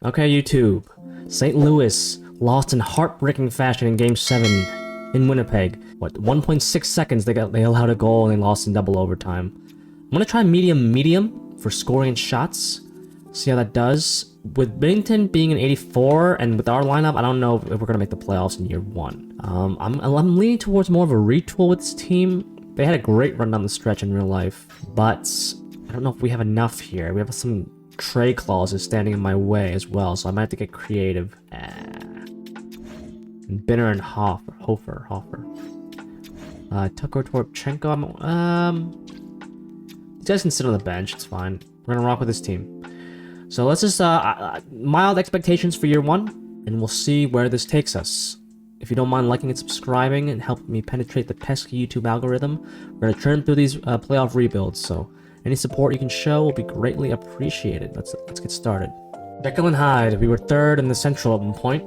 Okay, YouTube. St. Louis lost in heartbreaking fashion in Game 7 in Winnipeg. What, 1.6 seconds they allowed a goal and they lost in double overtime. I'm gonna try medium for scoring and shots. See how that does. With Bennington being an 84 and with our lineup, I don't know if we're gonna make the playoffs in year 1. I'm leaning towards more of a retool with this team. They had a great run down the stretch in real life, but I don't know if we have enough here. We have some trade clauses standing in my way as well, so I might have to get creative. Binner and Hofer. Tucker Torpchenko. These guys can sit on the bench. It's fine. We're gonna rock with this team. So let's just mild expectations for year 1, and we'll see where this takes us. If you don't mind liking and subscribing and help me penetrate the pesky YouTube algorithm, we're gonna churn through these playoff rebuilds. So any support you can show will be greatly appreciated. Let's get started. Jekyll and Hyde. We were 3rd in the Central at one point.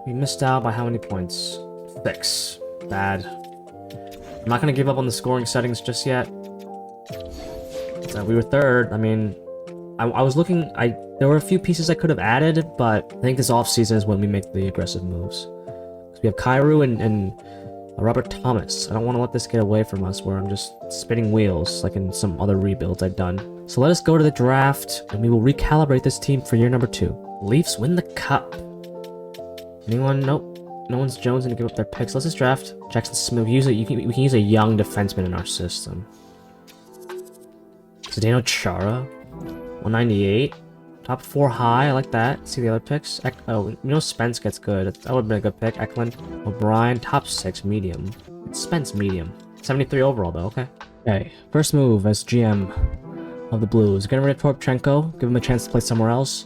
We missed out by how many points? 6. Bad. I'm not gonna give up on the scoring settings just yet. So we were 3rd. I mean, I was looking. There were a few pieces I could have added, but I think this offseason is when we make the aggressive moves. We have Kairu and Robert Thomas. I don't want to let this get away from us where I'm just spinning wheels like in some other rebuilds I've done. So let us go to the draft and we will recalibrate this team for year number 2. Leafs win the cup. Anyone? Nope. No one's Jones to give up their picks. Let's just draft Jackson Smith. We can use a young defenseman in our system. Zdeno Chara, 198. Top 4 high, I like that. See the other picks. Spence gets good. That would have been a good pick. Eklund, O'Brien, top 6, medium. Spence, medium. 73 overall, though, okay. Okay, first move as GM of the Blues. Getting rid of Torpchenko, give him a chance to play somewhere else.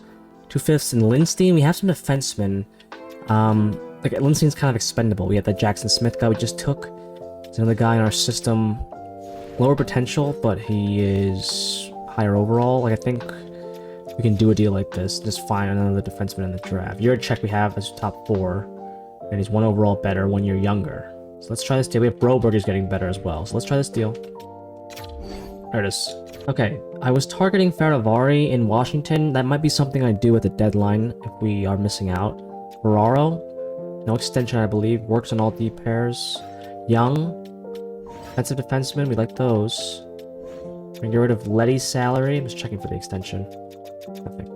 2/5 in Lindstein. We have some defensemen. Like, Lindstein's kind of expendable. We have that Jackson Smith guy we just took. There's another guy in our system. Lower potential, but he is higher overall. Like, I think we can do a deal like this. Just find another defenseman in the draft. Juracek we have as top 4. And he's 1 overall better, 1 year younger. So let's try this deal. We have Broberg is getting better as well. So let's try this deal. There it is. Okay, I was targeting Faravari in Washington. That might be something I do at the deadline if we are missing out. Ferraro, no extension I believe. Works on all D pairs. Young, defensive defenseman. We like those. We're gonna get rid of Letty's salary. I'm just checking for the extension. Nothing.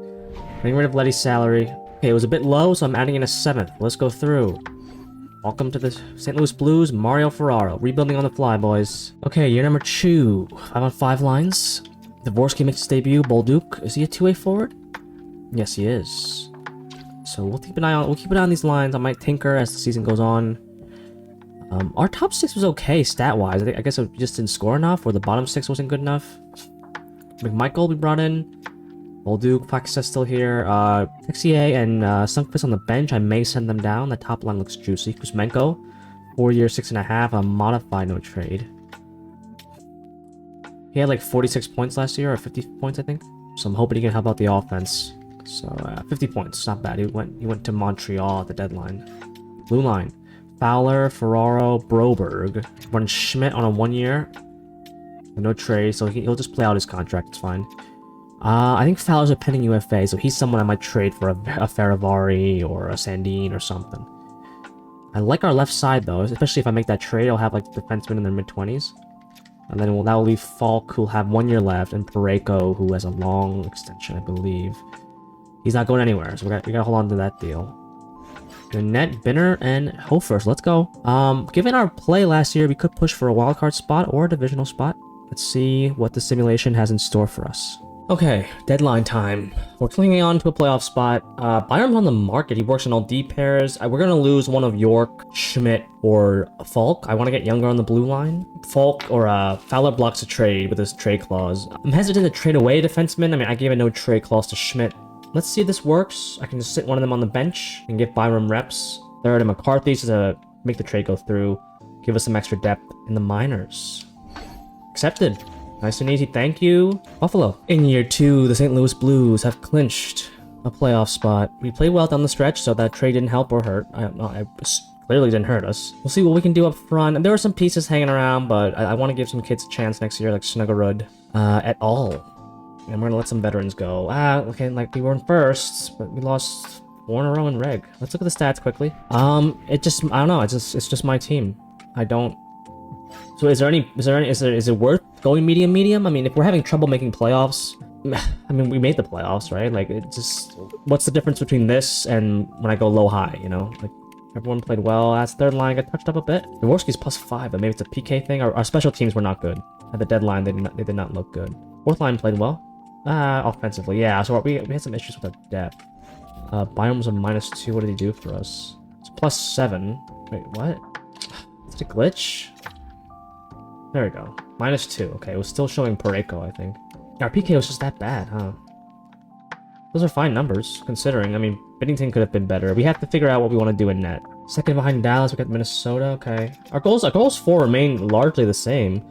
Getting rid of Letty's salary. Okay, it was a bit low, so I'm adding in a 7th. Let's go through. Welcome to the St. Louis Blues, Mario Ferraro. Rebuilding on the fly, boys. Okay, year number 2. 5 on 5 lines. Dvorsky makes his debut. Bolduc. Is he a 2-way forward? Yes, he is. So we'll keep an eye on these lines. I might tinker as the season goes on. Our top 6 was okay stat-wise. I guess it just didn't score enough, or the bottom 6 wasn't good enough. McMichael we brought in. Bolduc, Paxa's still here. Texier and Sunkfist on the bench. I may send them down. The top line looks juicy. Kuzmenko, 4 years, 6.5. A modified no trade. He had like 46 points last year, or 50 points, I think. So I'm hoping he can help out the offense. So 50 points, not bad. He went to Montreal at the deadline. Blue line. Fowler, Ferraro, Broberg. Run Schmidt on a 1 year. No trade, so he'll just play out his contract. It's fine. I think Fowler's a pending UFA, so he's someone I might trade for a Faravari or a Sandin or something. I like our left side, though, especially if I make that trade. I'll have, like, defensemen in their mid-20s. And then that will leave Falk, who'll have 1 year left, and Pareko, who has a long extension, I believe. He's not going anywhere, so we gotta hold on to that deal. Net, Binner, and Hofer, so let's go. Given our play last year, we could push for a wildcard spot or a divisional spot. Let's see what the simulation has in store for us. Okay, deadline time. We're clinging on to a playoff spot. Byram's on the market. He works in all D pairs. We're going to lose one of York, Schmidt, or Falk. I want to get younger on the blue line. Falk or Fowler blocks a trade with his trade clause. I'm hesitant to trade away a defenseman. I mean, I gave a no trade clause to Schmidt. Let's see if this works. I can just sit one of them on the bench and give Byram reps. Third, and McCarthy to make the trade go through. Give us some extra depth in the minors. Accepted. Nice and easy, thank you. Buffalo. In year 2, the St. Louis Blues have clinched a playoff spot. We played well down the stretch, so that trade didn't help or hurt. It clearly didn't hurt us. We'll see what we can do up front. And there were some pieces hanging around, but I want to give some kids a chance next year, like Snuggerud et al. And we're gonna let some veterans go. Okay, like we were in first, but we lost 4 in a row in reg. Let's look at the stats quickly. I don't know. It's just my team. I don't. So is it worth going medium? I mean, if we're having trouble making playoffs, I mean, we made the playoffs, right? Like, it just, what's the difference between this and when I go low high, you know? Like, everyone played well. That's third line got touched up a bit. Jaworski's +5, but maybe it's a PK thing. Our special teams were not good. At the deadline, they did not look good. Fourth line played well. Offensively, yeah. So we had some issues with our depth. Biome was a -2. What did he do for us? It's +7. Wait, what? Is it a glitch? There we go. -2. Okay, it was still showing Pareko, I think. Our PK was just that bad, huh? Those are fine numbers, considering. I mean, Binnington could have been better. We have to figure out what we want to do in net. Second behind Dallas, we got Minnesota. Okay. Our goals for remain largely the same.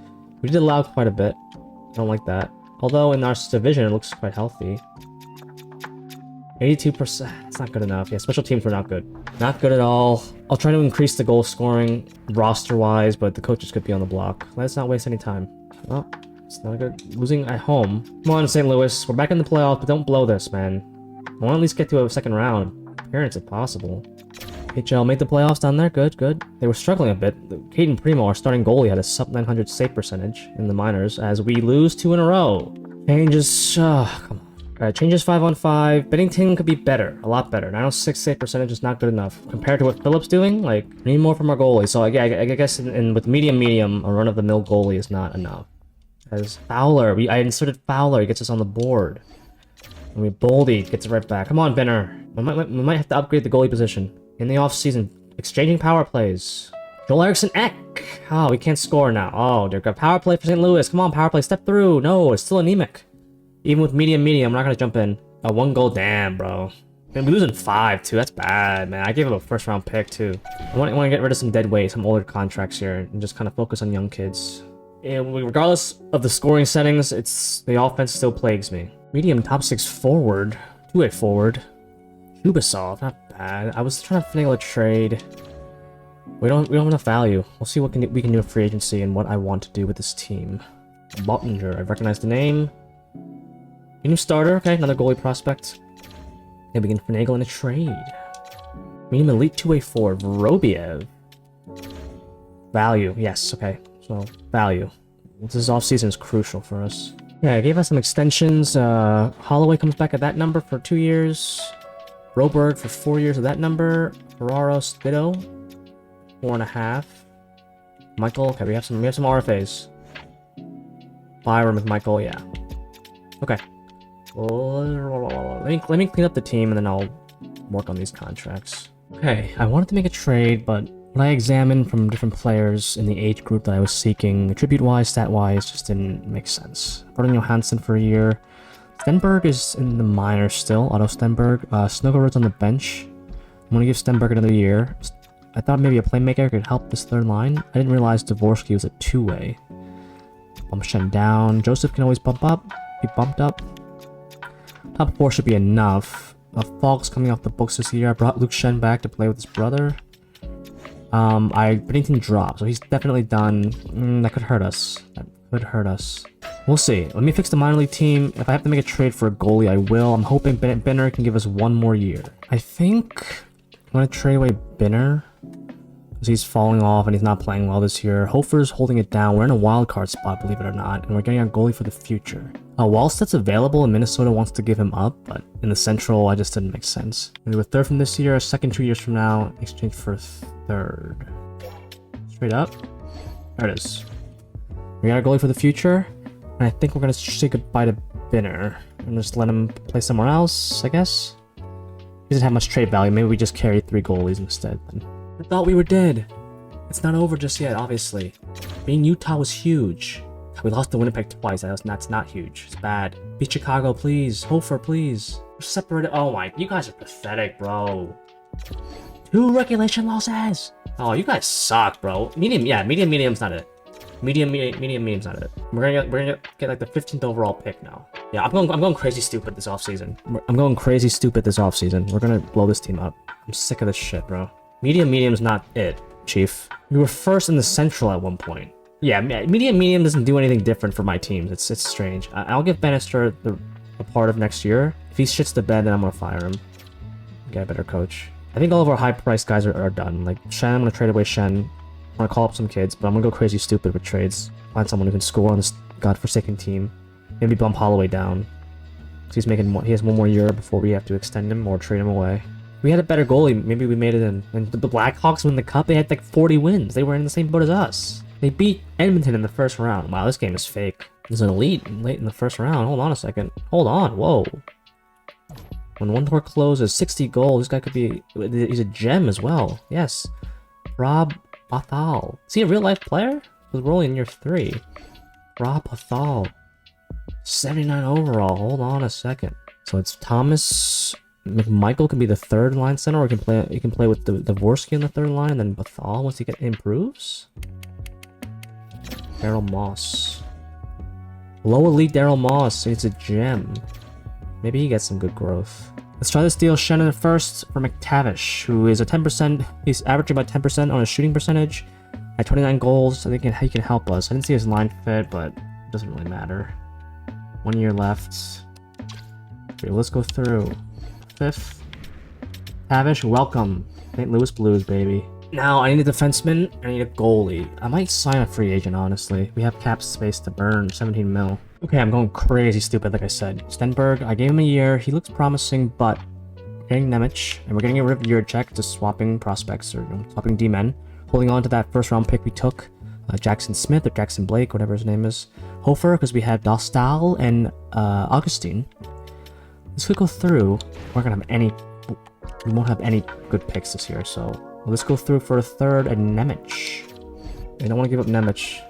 We did allow quite a bit. I don't like that. Although in our division, it looks quite healthy. 82%. That's not good enough. Yeah, special teams were not good. Not good at all. I'll try to increase the goal scoring roster-wise, but the coaches could be on the block. Let's not waste any time. Well, it's not good. Losing at home. Come on, St. Louis. We're back in the playoffs, but don't blow this, man. I want to at least get to a second round appearance if possible. HL made the playoffs down there. Good, good. They were struggling a bit. Caden Primo, our starting goalie, had a sub-900 save percentage in the minors as we lose 2 in a row. Changes, come on. Alright, changes 5-on-5. Binnington could be better, a lot better. 906 save percentage is not good enough. Compared to what Phillips doing, like, we need more from our goalie. So I guess with medium, a run-of-the-mill goalie is not enough. As Fowler, I inserted Fowler, he gets us on the board. And we Boldy gets it right back. Come on, Benner. We might have to upgrade the goalie position. In the offseason, exchanging power plays. Joel Eriksson Ek! Oh, we can't score now. Oh, dear God. Power play for St. Louis. Come on, power play, step through. No, it's still anemic. Even with medium, I'm not gonna jump in. 1 goal, damn, bro. And we're losing 5, too. That's bad, man. I gave him a first-round pick, too. I want to get rid of some dead weight, some older contracts here, and just kind of focus on young kids. And regardless of the scoring settings, the offense still plagues me. Medium top 6 forward. 2-way forward. Shubasov, not bad. I was trying to finagle a trade. We don't have enough value. We'll see what we can do in free agency and what I want to do with this team. Bottinger, I recognize the name. A new starter, okay, another goalie prospect. And we can finagle in a trade. Medium elite 2-way forward, Vorobiev. Value, yes, okay. So, value. This offseason is crucial for us. Yeah, I gave us some extensions. Holloway comes back at that number for 2 years. Broberg for 4 years at that number. Ferraros, ditto. 4.5. Michael, okay, we have some RFAs. Byram with Michael, yeah. Okay. Let me clean up the team and then I'll work on these contracts. Okay, I wanted to make a trade, but what I examined from different players in the age group that I was seeking, attribute-wise, stat-wise, just didn't make sense. Brought in Johansson for a year. Stenberg is in the minors still, Otto Stenberg. Snuggerud's on the bench. I'm gonna give Stenberg another year. I thought maybe a playmaker could help this third line. I didn't realize Dvorsky was a 2-way. Bump Shen down. Joseph can always bump up. Be bumped up. Top 4 should be enough. Falk's coming off the books this year. I brought Luke Shen back to play with his brother. Binnington dropped, so he's definitely done. That could hurt us. That could hurt us. We'll see. Let me fix the minor league team. If I have to make a trade for a goalie, I will. I'm hoping Benner can give us 1 more year. I think I'm going to trade away Benner because he's falling off and he's not playing well this year. Hofer's holding it down. We're in a wild card spot, believe it or not, and we're getting our goalie for the future. Wallstedt's available and Minnesota wants to give him up, but in the Central, I just didn't make sense. We do a third from this year, a second 2 years from now, exchange for a third. Straight up. There it is. We got our goalie for the future, and I think we're going to say goodbye to Benner and just let him play somewhere else, I guess. He doesn't have much trade value. Maybe we just carry 3 goalies instead. I thought we were dead. It's not over just yet, obviously. Being Utah was huge. We lost to Winnipeg twice. That's not huge. It's bad. Beat Chicago, please. Hofer, please. We're separated. Oh my, you guys are pathetic, bro. 2 regulation losses. Oh, you guys suck, bro. Medium's not it. Medium's not it. We're gonna get like the 15th overall pick now. Yeah, I'm going crazy stupid this offseason. We're gonna blow this team up. I'm sick of this shit, bro. Medium's not it, Chief. We were first in the Central at one point. Yeah, medium doesn't do anything different for my teams. It's strange. I'll give Bannister a part of next year. If he shits the bed, then I'm gonna fire him. Get a better coach. I think all of our high-priced guys are done. Like Shen, I'm gonna trade away Shen. I'm gonna call up some kids, but I'm gonna go crazy stupid with trades. Find someone who can score on this godforsaken team. Maybe bump Holloway down. He has one more year before we have to extend him or trade him away. We had a better goalie. Maybe we made it in. And the Blackhawks win the cup. They had like 40 wins. They were in the same boat as us. They beat Edmonton in the first round. Wow, this game is fake. There's an elite late in the first round. Hold on a second. Hold on. Whoa. When one door closes, 60 goals. This guy could be... He's a gem as well. Yes. Rob Bhathal. Is he a real life player? Because we're only in year 3. Rob Bhathal. 79 overall. Hold on a second. So it's Thomas McMichael can be the third line center, or he can play with the Dvorsky on the third line, and then Bhathal once he improves. Daryl Moss. Low elite Daryl Moss. It's a gem. Maybe he gets some good growth. Let's try this deal. Shannon first for McTavish, who is a 10%. He's averaging about 10% on his shooting percentage. At 29 goals, I think he can help us. I didn't see his line fit, but it doesn't really matter. 1 year left. Okay, let's go through. 5th. Tavish, welcome. St. Louis Blues, baby. Now, I need a defenseman, I need a goalie. I might sign a free agent, honestly. We have cap space to burn, 17 mil. Okay, I'm going crazy stupid, like I said. Stenberg, I gave him a year. He looks promising, but we're getting Nemec, and we're getting rid of Juracek, just swapping prospects, or swapping D-men. Holding on to that first-round pick we took. Jackson Smith, or Jackson Blake, whatever his name is. Hofer, because we have Dostal and Augustine. Let's go through. We're gonna have any... We won't have any good picks this year, so... Let's go through for a third and Nemec. I don't want to give up Nemec.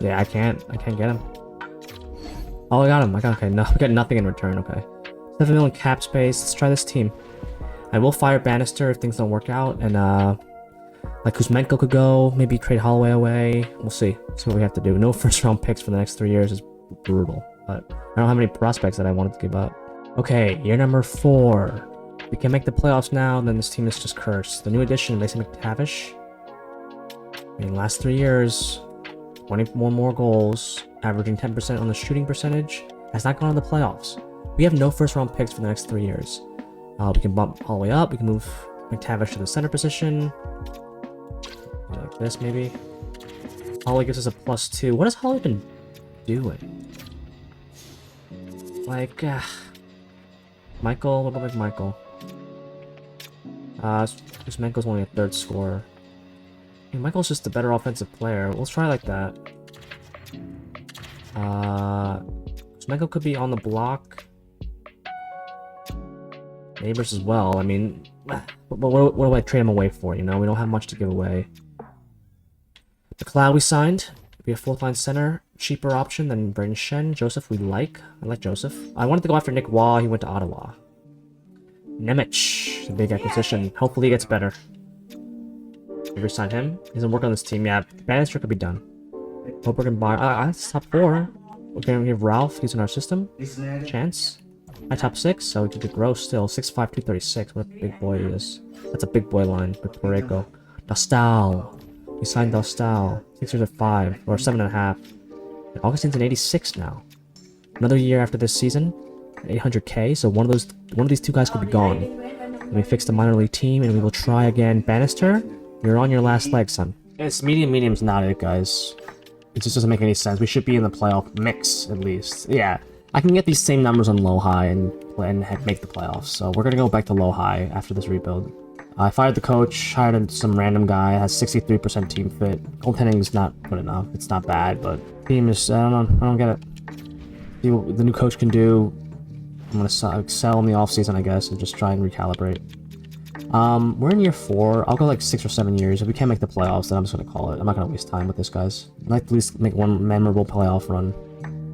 Yeah, I can't get him. Oh, I got him. Okay, no, we got nothing in return. Okay, 7 million cap space. Let's try this team. I will fire Bannister if things don't work out, and like Kuzmenko could go. Maybe trade Holloway away. We'll see. See what we have to do. No first round picks for the next 3 years is brutal, but I don't have any prospects that I wanted to give up. Okay, year number 4. We can make the playoffs now, then this team is just cursed. The new addition, Mason McTavish. In the last 3 years, 21 more goals, averaging 10% on the shooting percentage. Has not gone to the playoffs. We have no first round picks for the next 3 years. We can bump all the way up. We can move McTavish to the center position. Like this, maybe. Holly gives us a +2. What has Holly been doing? Like, Michael, what about Michael? Kuzmenko's only a 3rd scorer. I mean, Michael's just a better offensive player. Let's try like that. Kuzmenko could be on the block. Neighbors as well. I mean, what do I trade him away for? You know, we don't have much to give away. The Cloud we signed. Be a 4th line center. Cheaper option than Brayden Schenn. Joseph we like. I like Joseph. I wanted to go after Nick Waugh. He went to Ottawa. Nemec, a big acquisition. Hopefully he gets better. We resigned him. He doesn't work on this team. Yeah, Bannister could be done. Hope we can buy. That's top 4. We're gonna give Ralph. He's in our system. Chance. My top 6, so he could grow still. 6'5", 236. What a big boy he is. That's a big boy line with Porreco. Dostal. We signed Dostal. 6 years at 5 or 7.5. Augustine's an 86 now. Another year after this season. 800k, so one of these 2 guys could be gone. And we fix the minor league team, and we will try again. Bannister, you're on your last leg, son. It's medium's not it, guys. It just doesn't make any sense. We should be in the playoff mix, at least. Yeah, I can get these same numbers on low-high and make the playoffs, so we're gonna go back to low-high after this rebuild. I fired the coach, hired some random guy, has 63% team fit. Goaltending is not good enough. It's not bad, but team is, I don't get it. See what the new coach can do. I'm gonna excel in the offseason, I guess, and just try and recalibrate. We're in year 4. I'll go like 6 or 7 years. If we can't make the playoffs, then I'm just gonna call it. I'm not gonna waste time with this, guys. I'd like to at least make one memorable playoff run.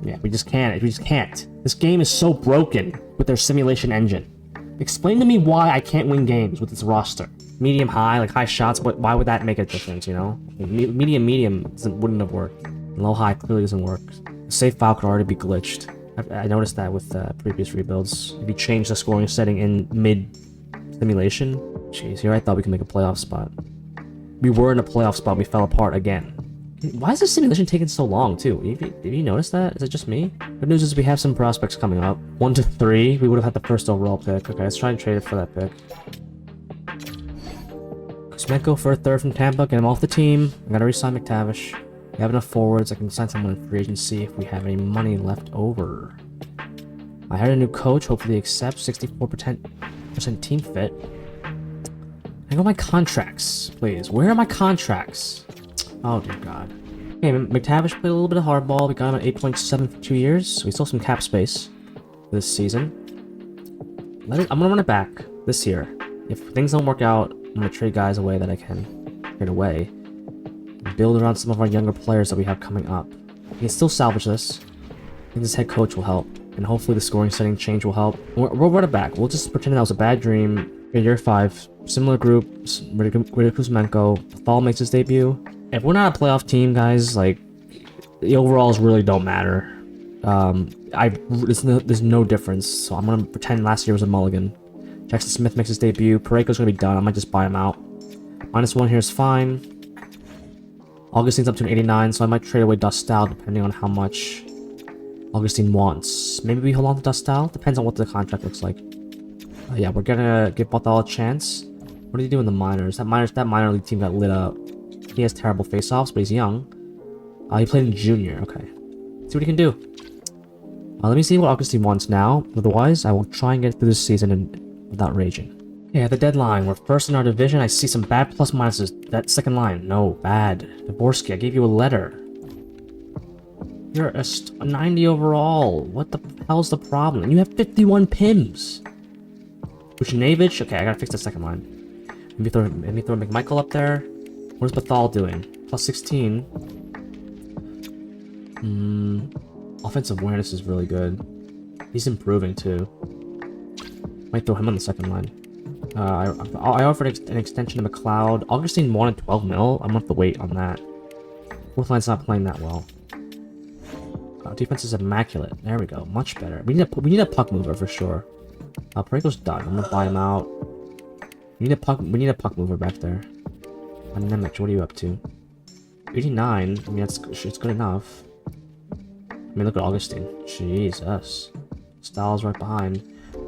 Yeah, we just can't. We just can't. This game is so broken with their simulation engine. Explain to me why I can't win games with this roster. Medium high, like high shots, but why would that make a difference, you know? Medium wouldn't have worked. Low high clearly doesn't work. The save file could already be glitched. I noticed that with previous rebuilds. If you change the scoring setting in mid-simulation, jeez, here I thought we could make a playoff spot. We were in a playoff spot, we fell apart again. Why is this simulation taking so long, too? Did you notice that? Is it just me? Good news is we have some prospects coming up. 1 to 3, we would have had the first overall pick. Okay, let's try and trade it for that pick. Kuzmenko for a third from Tampa, get him off the team. I gotta re-sign McTavish. We have enough forwards, I can sign someone in free agency if we have any money left over. I hired a new coach, hopefully he accepts 64% team fit. I got my contracts, please. Where are my contracts? Oh dear God. Okay, McTavish played a little bit of hardball. We got him at 8.7 for 2 years, so we still have some cap space this season. I'm gonna run it back this year. If things don't work out, I'm gonna trade guys away that I can trade away. Build around some of our younger players that we have coming up. We can still salvage this. I think this head coach will help, and hopefully the scoring setting change will help. We'll run it back. We'll just pretend that was a bad dream. In year 5, similar group, Kuzmenko. Bhathal makes his debut. If we're not a playoff team, guys, like, the overalls really don't matter. There's no difference, so I'm gonna pretend last year was a mulligan. Jackson Smith makes his debut. Pareko's gonna be done. I might just buy him out. -1 here is fine. Augustine's up to an 89, so I might trade away Dustal depending on how much Augustine wants. Maybe we hold on to Dustal. Depends on what the contract looks like. Yeah, we're gonna give Bhathal a chance. What did he do in the minors? That minor league team got lit up. He has terrible face-offs, but he's young. He played in junior. Okay. See what he can do. Let me see what Augustine wants now. Otherwise, I will try and get through this season without raging. Okay, at the deadline, we're first in our division. I see some bad plus minuses. That second line, no, bad. Dvorsky, I gave you a letter. You're a 90 overall. What the hell's the problem? And you have 51 pims. Vucinovic, okay, I gotta fix the second line. Maybe throw McMichael up there. What is Bhathal doing? +16. Offensive awareness is really good. He's improving too. Might throw him on the second line. I offered an extension to McLeod. Augustine wanted 12 mil. I'm gonna have to wait on that. Fourth line's not playing that well. Defense is immaculate. There we go. Much better. We need a puck mover for sure. Pareko's done. I'm gonna buy him out. We need a puck mover back there. Nemec, what are you up to? 89. I mean, it's good enough. I mean, look at Augustine. Jesus. Styles right behind.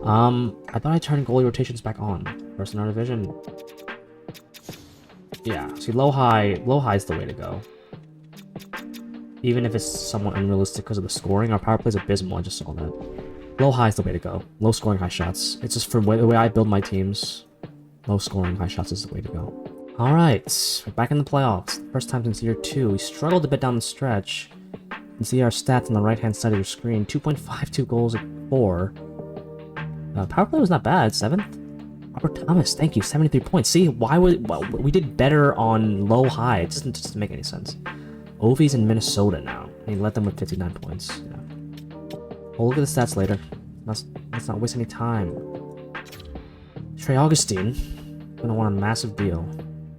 I thought I turned goalie rotations back on. First in our division. Yeah, see, low-high is the way to go. Even if it's somewhat unrealistic because of the scoring, our power play is abysmal, I just saw that. Low-high is the way to go. Low scoring, high shots. It's just for the way I build my teams. Low scoring, high shots is the way to go. Alright, we're back in the playoffs. First time since year 2. We struggled a bit down the stretch. You can see our stats on the right-hand side of your screen. 2.52 goals at 4. Power play was not bad. 7th? Robert Thomas, thank you. 73 points. See, we did better on low-high. It doesn't make any sense. Ovi's in Minnesota now. He led them with 59 points. Yeah. We'll look at the stats later. Let's not waste any time. Trey Augustine. Gonna want a massive deal.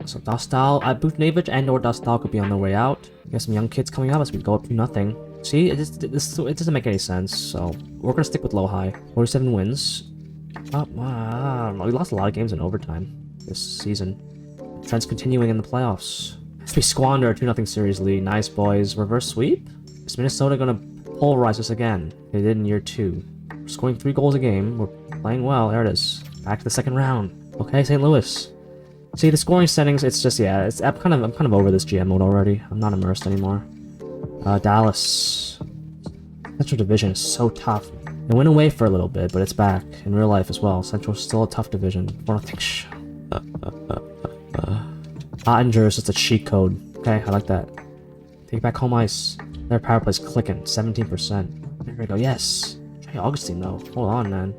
So Dostal, Vucinovic and or Dostal could be on their way out. We got some young kids coming up as we go up to nothing. See, it doesn't make any sense. So we're gonna stick with low-high. 47 wins. Wow. We lost a lot of games in overtime this season. Trend's continuing in the playoffs. As we squander a 2-0 series lead. Nice, boys. Reverse sweep? Is Minnesota gonna pulverize us again? They did in year 2. We're scoring 3 goals a game. We're playing well. There it is. Back to the second round. Okay, St. Louis. See, the scoring settings, it's just, yeah, I'm kind of over this GM mode already. I'm not immersed anymore. Dallas. Central Division is so tough. It went away for a little bit, but it's back. In real life as well. Central's still a tough division. Ottinger is just a cheat code. Okay, I like that. Take back home ice. Their power play's clicking. 17%. There we go. Yes. Trey Augustine, though. Hold on, man.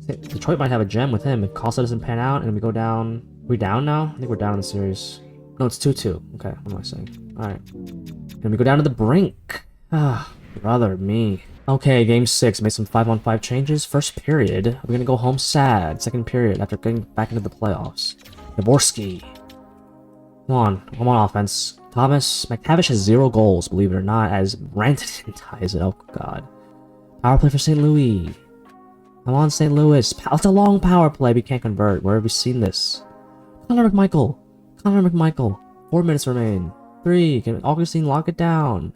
Detroit might have a gem with him if Costa doesn't pan out and we go down. Are we down now? I think we're down in the series. No, it's 2-2. Okay, what am I saying? Alright. And we go down to the brink. Ah, brother, me. Okay, game 6. Made some 5-on-5 changes. First period. We're gonna go home sad. Second period after getting back into the playoffs. Dvorsky. Come on offense. Thomas McTavish has 0 goals, believe it or not, as Rantanen ties it. Oh, God. Power play for St. Louis. Come on, St. Louis. It's a long power play. We can't convert. Where have we seen this? Connor McMichael. 4 minutes remain. 3. Can Augustine lock it down?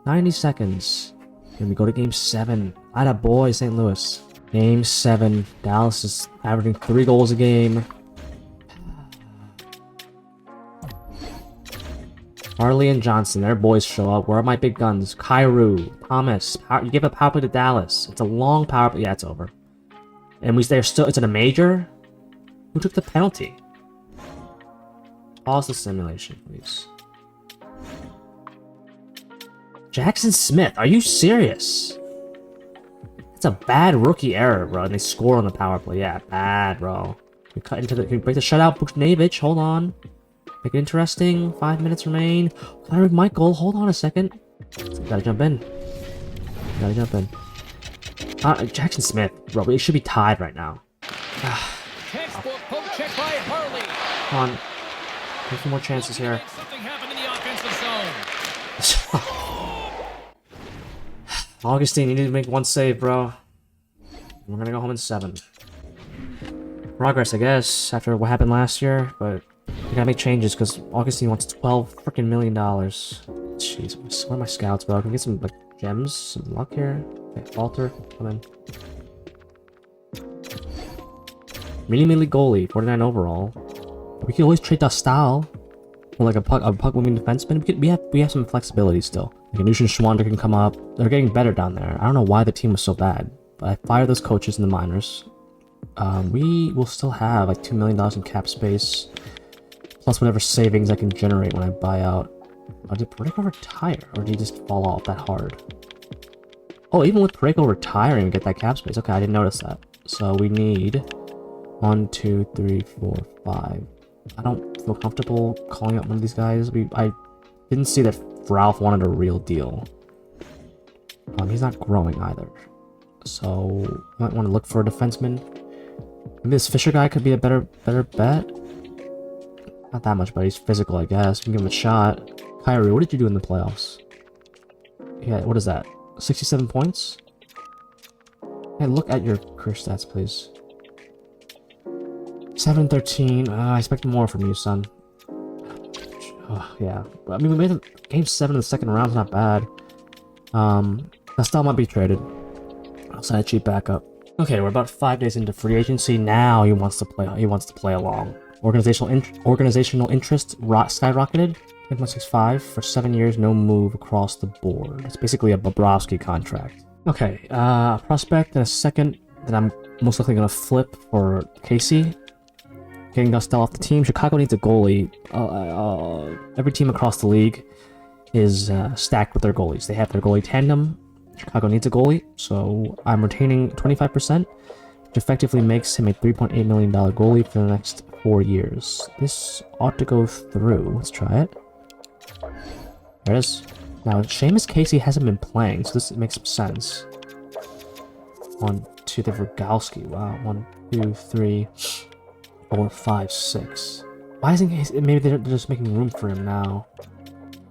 90 seconds. Can we go to game 7? Atta boy, St. Louis. Game 7. Dallas is averaging 3 goals a game. Harley and Johnson, their boys show up. Where are my big guns? Kyrou, Thomas. You give a power play to Dallas. It's a long power play. Yeah, it's over. And they're still. It's in a major. Who took the penalty? Pause the simulation, please. Jackson Smith, are you serious? It's a bad rookie error, bro. And they score on the power play. Yeah, bad, bro. We cut into the. Can we break the shutout? Buchnevich, hold on. Make it interesting. 5 minutes remain. Connor Michael, hold on a second. Gotta jump in. Gotta jump in. Jackson Smith, bro. It should be tied right now. Textbook poke check by Harley. Come on. A few more chances here. Something happened in the offensive zone. Augustine, you need to make 1 save, bro. We're gonna go home in 7. Progress, I guess, after what happened last year, but we gotta make changes because Augustine wants $12 million. Jeez, where are my scouts, bro? Can we get some like gems, some luck here? Okay, Walter, come in. Mealy goalie, 49 overall. We can always trade Dostal for like a puck moving defenseman. We have some flexibility still. Like a Nushin Schwander can come up. They're getting better down there. I don't know why the team was so bad, but I fired those coaches in the minors. We will still have like $2 million in cap space, plus whatever savings I can generate when I buy out. Did Pareko retire, or did he just fall off that hard? Oh, even with Pareko retiring, we get that cap space. Okay, I didn't notice that. So we need 1, 2, 3, 4, 5. I don't feel comfortable calling up one of these guys. I didn't see that Ralph wanted a real deal. He's not growing either. So you might want to look for a defenseman. Maybe this Fisher guy could be a better bet. Not that much, but he's physical, I guess. We can give him a shot. Kyrie, what did you do in the playoffs? Yeah, what is that? 67 points? Hey, look at your career stats, please. 7-13. I expect more from you, son. Yeah. I mean, we made it game 7 in the second round. It's not bad. That might be traded. I'll send a cheap backup. Okay, we're about 5 days into free agency. Now he wants to play. He wants to play along. Organizational interest skyrocketed. 165 for 7 years, no move across the board. It's basically a Bobrovsky contract. Okay, a prospect and a second that I'm most likely gonna flip for Casey. Getting Dostal off the team. Chicago needs a goalie. Every team across the league is stacked with their goalies. They have their goalie tandem. Chicago needs a goalie, so I'm retaining 25%, which effectively makes him a $3.8 million goalie for the next 4 years. This ought to go through. Let's try it. There it is. Now, Seamus Casey hasn't been playing, so this makes some sense. 1, 2, the Rogalski. Wow. 1, 2, 3, 4, 5, 6. Why isn't Casey? Maybe they're just making room for him now.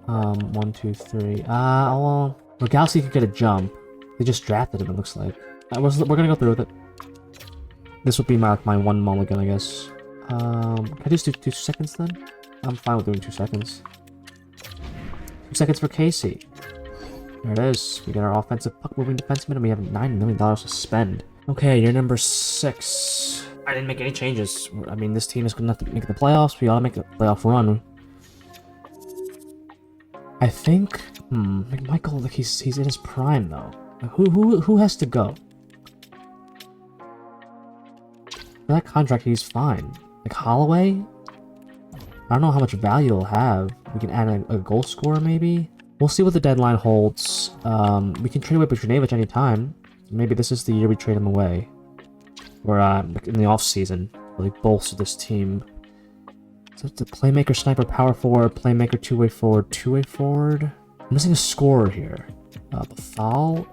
1, 2, 3. Well, Rogalski could get a jump. They just drafted him, it looks like. We're gonna go through with it. This would be my one mulligan, I guess. Can I just do 2 seconds then? I'm fine with doing 2 seconds. 2 seconds for Casey. There it is. We got our offensive puck-moving defenseman, and we have $9 million to spend. Okay, you're number 6. I didn't make any changes. I mean, this team is good enough to make the playoffs. We ought to make a playoff run. I think... Michael, like he's in his prime, though. Who has to go? For that contract, he's fine. Like, Holloway? I don't know how much value he'll have. We can add a goal scorer, maybe? We'll see what the deadline holds. We can trade away Buchnevich anytime. Maybe this is the year we trade him away. Or in the off-season. Really bolster this team. So it's a playmaker, sniper, power forward, playmaker, two-way forward, two-way forward. I'm missing a scorer here. Bhathal?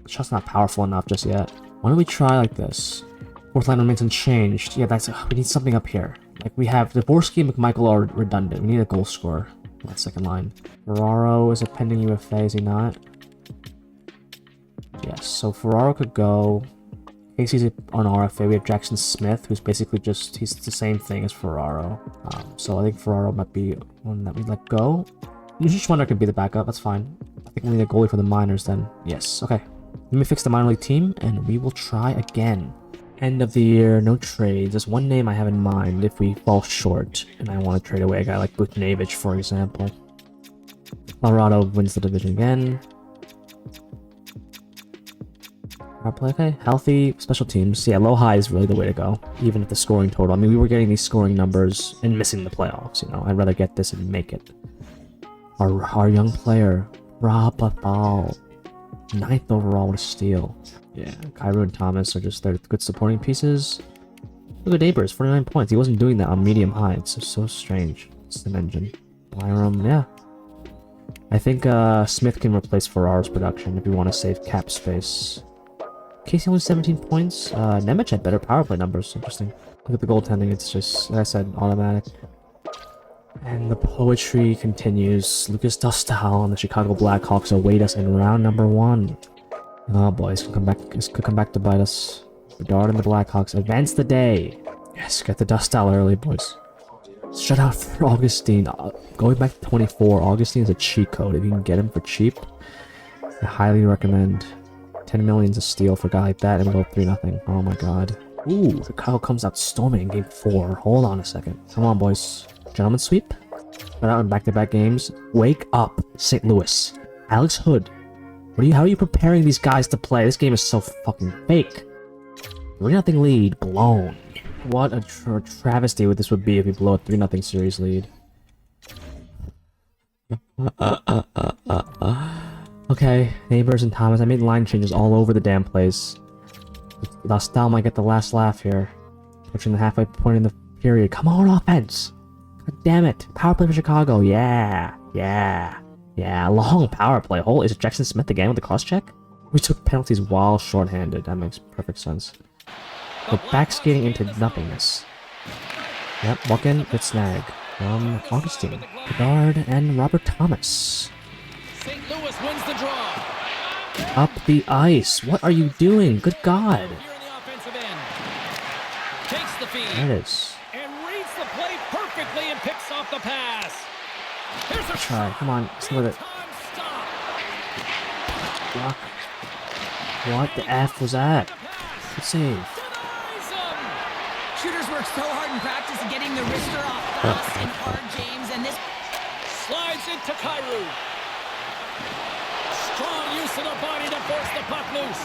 The shot's not powerful enough just yet. Why don't we try like this? Fourth line remains unchanged. Yeah, we need something up here. Like, we have Dvorsky and McMichael are redundant. We need a goal scorer on that second line. Ferraro is a pending UFA, is he not? Yes, so Ferraro could go. Casey's on RFA. We have Jackson Smith, who's basically just, he's the same thing as Ferraro. So I think Ferraro might be one that we let go. Just Wonder could be the backup, that's fine. I think we need a goalie for the minors then. Yes, okay. Let me fix the minor league team, and we will try again. End of the year, no trades. There's one name I have in mind if we fall short, and I want to trade away a guy like Butnevich, for example. Colorado wins the division again. Power play, okay. Healthy special teams. Yeah, low high is really the way to go, even if the scoring total. I mean, we were getting these scoring numbers and missing the playoffs, you know. I'd rather get this and make it. Our young player, Bhathal, 9th overall with a steal. Yeah, Cairo and Thomas are just they're good supporting pieces. Look at Neighbors, 49 points. He wasn't doing that on medium high. It's so strange. Steam engine. Byram, yeah. I think Smith can replace Ferrara's production if we want to save cap space. Casey only 17 points. Nemec had better power play numbers. Interesting. Look at the goaltending. It's just, like I said, automatic. And the poetry continues. Lucas Dostal and the Chicago Blackhawks await us in round number 1. Oh boy, this could come back to bite us. Bedard and the Blackhawks advance the day. Yes, get the Dostal early, boys. Shut out for Augustine. Going back to 24, Augustine is a cheat code. If you can get him for cheap, I highly recommend. 10 million's a steal for a guy like that, and we go 3-0. Oh my god. Ooh, Chicago comes out storming in game 4. Hold on a second. Come on, boys. Gentlemen sweep. But out in back-to-back games. Wake up, St. Louis. Alex Hood. How are you preparing these guys to play? This game is so fucking fake. 3-0 lead blown. What a travesty this would be if we blow a 3-0 series lead. Okay, Neighbors and Thomas. I made line changes all over the damn place. Dostal might get the last laugh here. Pushing the halfway point in the period. Come on, offense! God damn it. Power play for Chicago. Yeah. Long power play. Is it Jackson Smith again with the cross check? We took penalties while shorthanded. That makes perfect sense. We're back skating into nothingness. Yep, walk in, good snag. From Augustine, Bedard, and Robert Thomas. St. Louis wins the draw. Up the ice. What are you doing? Good God. Here in the offensive end. Takes the feed. There it is. And reads the play perfectly and picks off the pass. Here's a Try. Come on. Stay with it. time stop. Block. What the F was that? Good save. Denies him. Shooters work so hard in practice at getting the wrister off fast and hard, James, and this Slides into Cairo. Strong use of the body to force the puck loose.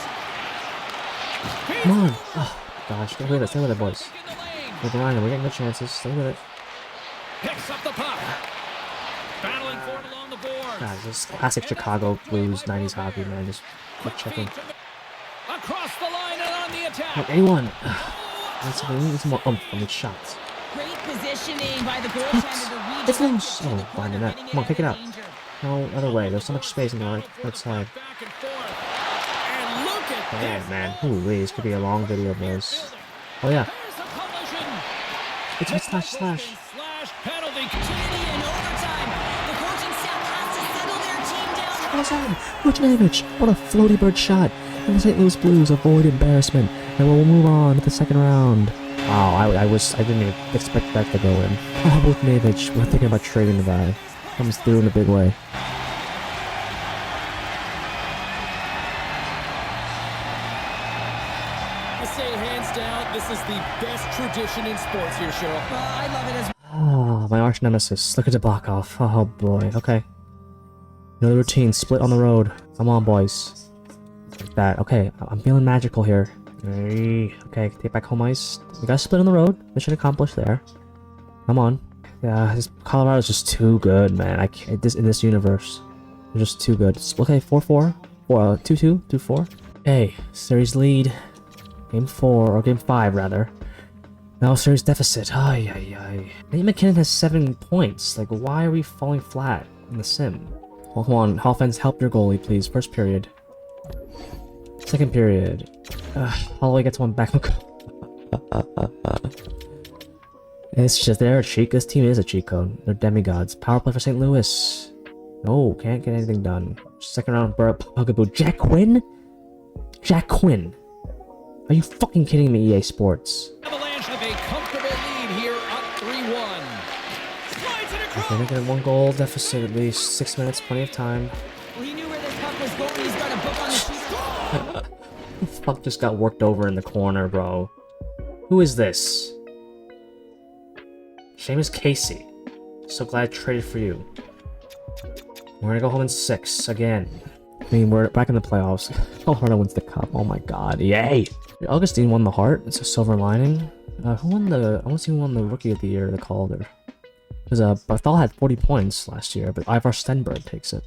Come on. Oh, gosh. Stay with it. Stay with it, boys. In the lane. We're grinding. We're getting good chances. Stay with it. Picks up the puck. Battling for it along the board. God, this classic Chicago Blues 90s hockey, man. Just quick checking. Across the line and on the attack. Like anyone. We need some more oomph on these shots. great positioning by the goaltender to read It's the not puck so to the fine in corner, that. getting Come on, it kick it out out. of danger. No other way. There's so much space in the right side. Back and forth. And look at Oh this. man, holy, this could be a long video, boys. Oh yeah, There's a collision. it's a slash. Slash penalty. Opportunity in overtime. The coaching staff has to settle their team down. What's that? Butnevich, what a floaty bird shot. And the St. Louis Blues avoid embarrassment, and we'll move on to the second round. Wow, I didn't even expect that to go in. Oh, Butnevich, we're thinking about trading the guy. Comes through in a big way. I say hands down, this is the best tradition in sports here, Cheryl. I love it as Oh, my arch nemesis. Look at the block off. Oh boy, okay. Another routine, split on the road. Come on, boys. Like that. Okay, I'm feeling magical here. Hey, okay, take back home ice. We got split on the road. Mission accomplished there. Come on. Yeah, this Colorado's just too good, man. I can't, in this universe. They're just too good. Okay, 4-4. 2-2, 2-4. Okay, series lead. Game 4, or game 5 rather. Now series deficit. Ay. Nate McKinnon has 7 points. Like, why are we falling flat in the sim? Well, come on, offense, help your goalie, please. First period. Second period. Holloway gets one back. It's just they're a cheat. This team is a cheat code. They're demigods. Power play for St. Louis. No, can't get anything done. Second round, Bugaboo. Jack Quinn? Jack Quinn. Are you fucking kidding me, EA Sports? Avalanche have a comfortable lead here, up 3-1. Slides it across. Okay, making a 1 goal deficit at least. 6 minutes, plenty of time. Well, he knew where this puck was going. He's got a book on the sheet. Who the fuck just got worked over in the corner, bro? Who is this? Seamus Casey. So glad I traded for you. We're gonna go home in 6 again. I mean, we're back in the playoffs. Colorado wins the cup. Oh my god. Yay! Augustine won the Hart. It's a silver lining. Who won the... I want to see who won the Rookie of the Year, the Calder. Because Bhathal had 40 points last year, but Ivar Stenberg takes it.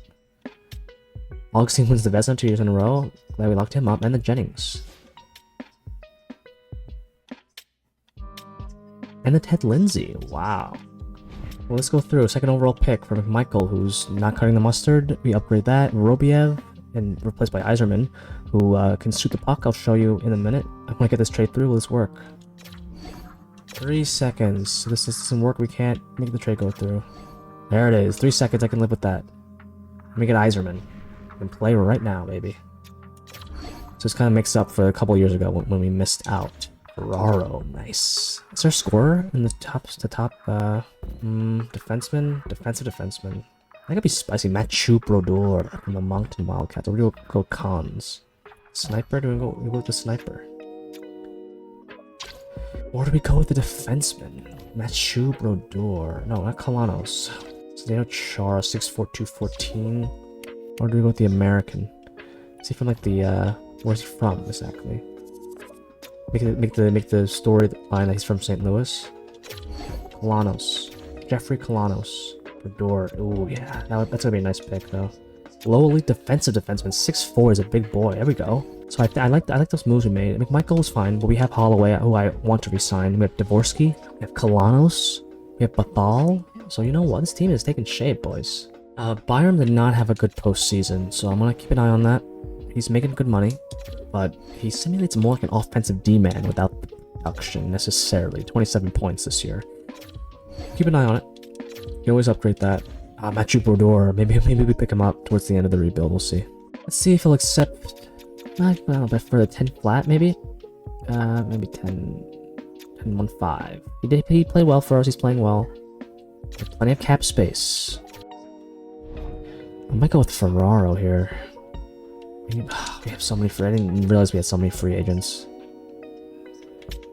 Augustine wins the Vezina 2 years in a row. Glad we locked him up. And the Jennings. And the Ted Lindsay. Wow. Well, let's go through. Second overall pick for Michael, who's not cutting the mustard. We upgrade that. Robiev, and replaced by Iserman, who can shoot the puck. I'll show you in a minute. I want to get this trade through. Will this work? 3 seconds. So this doesn't work. We can't make the trade go through. There it is. 3 seconds. I can live with that. Let me get Iserman. I can play right now, baby. So this kind of makes up for a couple years ago when we missed out. Ferraro, nice. Is there a scorer in the top defenseman? Defensive defenseman. That could be spicy. Mathieu Brodeur from the Moncton Wildcats. Or do we go Cons? Sniper? Do we go with the sniper? Or do we go with the defenseman? Mathieu Brodeur. No, not Kolanos. Zdeno Chara, 6'4", 214. Or do we go with the American? Is he from like the where's he from exactly? Make the story line that he's from St. Louis. Kolanos. Jeffrey Kolanos. Brodeur. Ooh, yeah. That's gonna be a nice pick, though. Low elite defensive defenseman. 6'4" is a big boy. There we go. So I like those moves we made. McMichael is fine, but we have Holloway, who I want to resign. We have Dvorsky. We have Kolanos. We have Bhathal. So you know what? This team is taking shape, boys. Byram did not have a good postseason, so I'm gonna keep an eye on that. He's making good money, but he simulates more like an offensive D-man without the production necessarily. 27 points this year. Keep an eye on it. You can always upgrade that. Mathieu Brodeur. Maybe we pick him up towards the end of the rebuild. We'll see. Let's see if he'll accept. I don't know, but for the 10 flat, maybe. Maybe 10-1-5. He played well for us. He's playing well. Plenty of cap space. I might go with Ferraro here. We have so many free. I didn't realize we had so many free agents.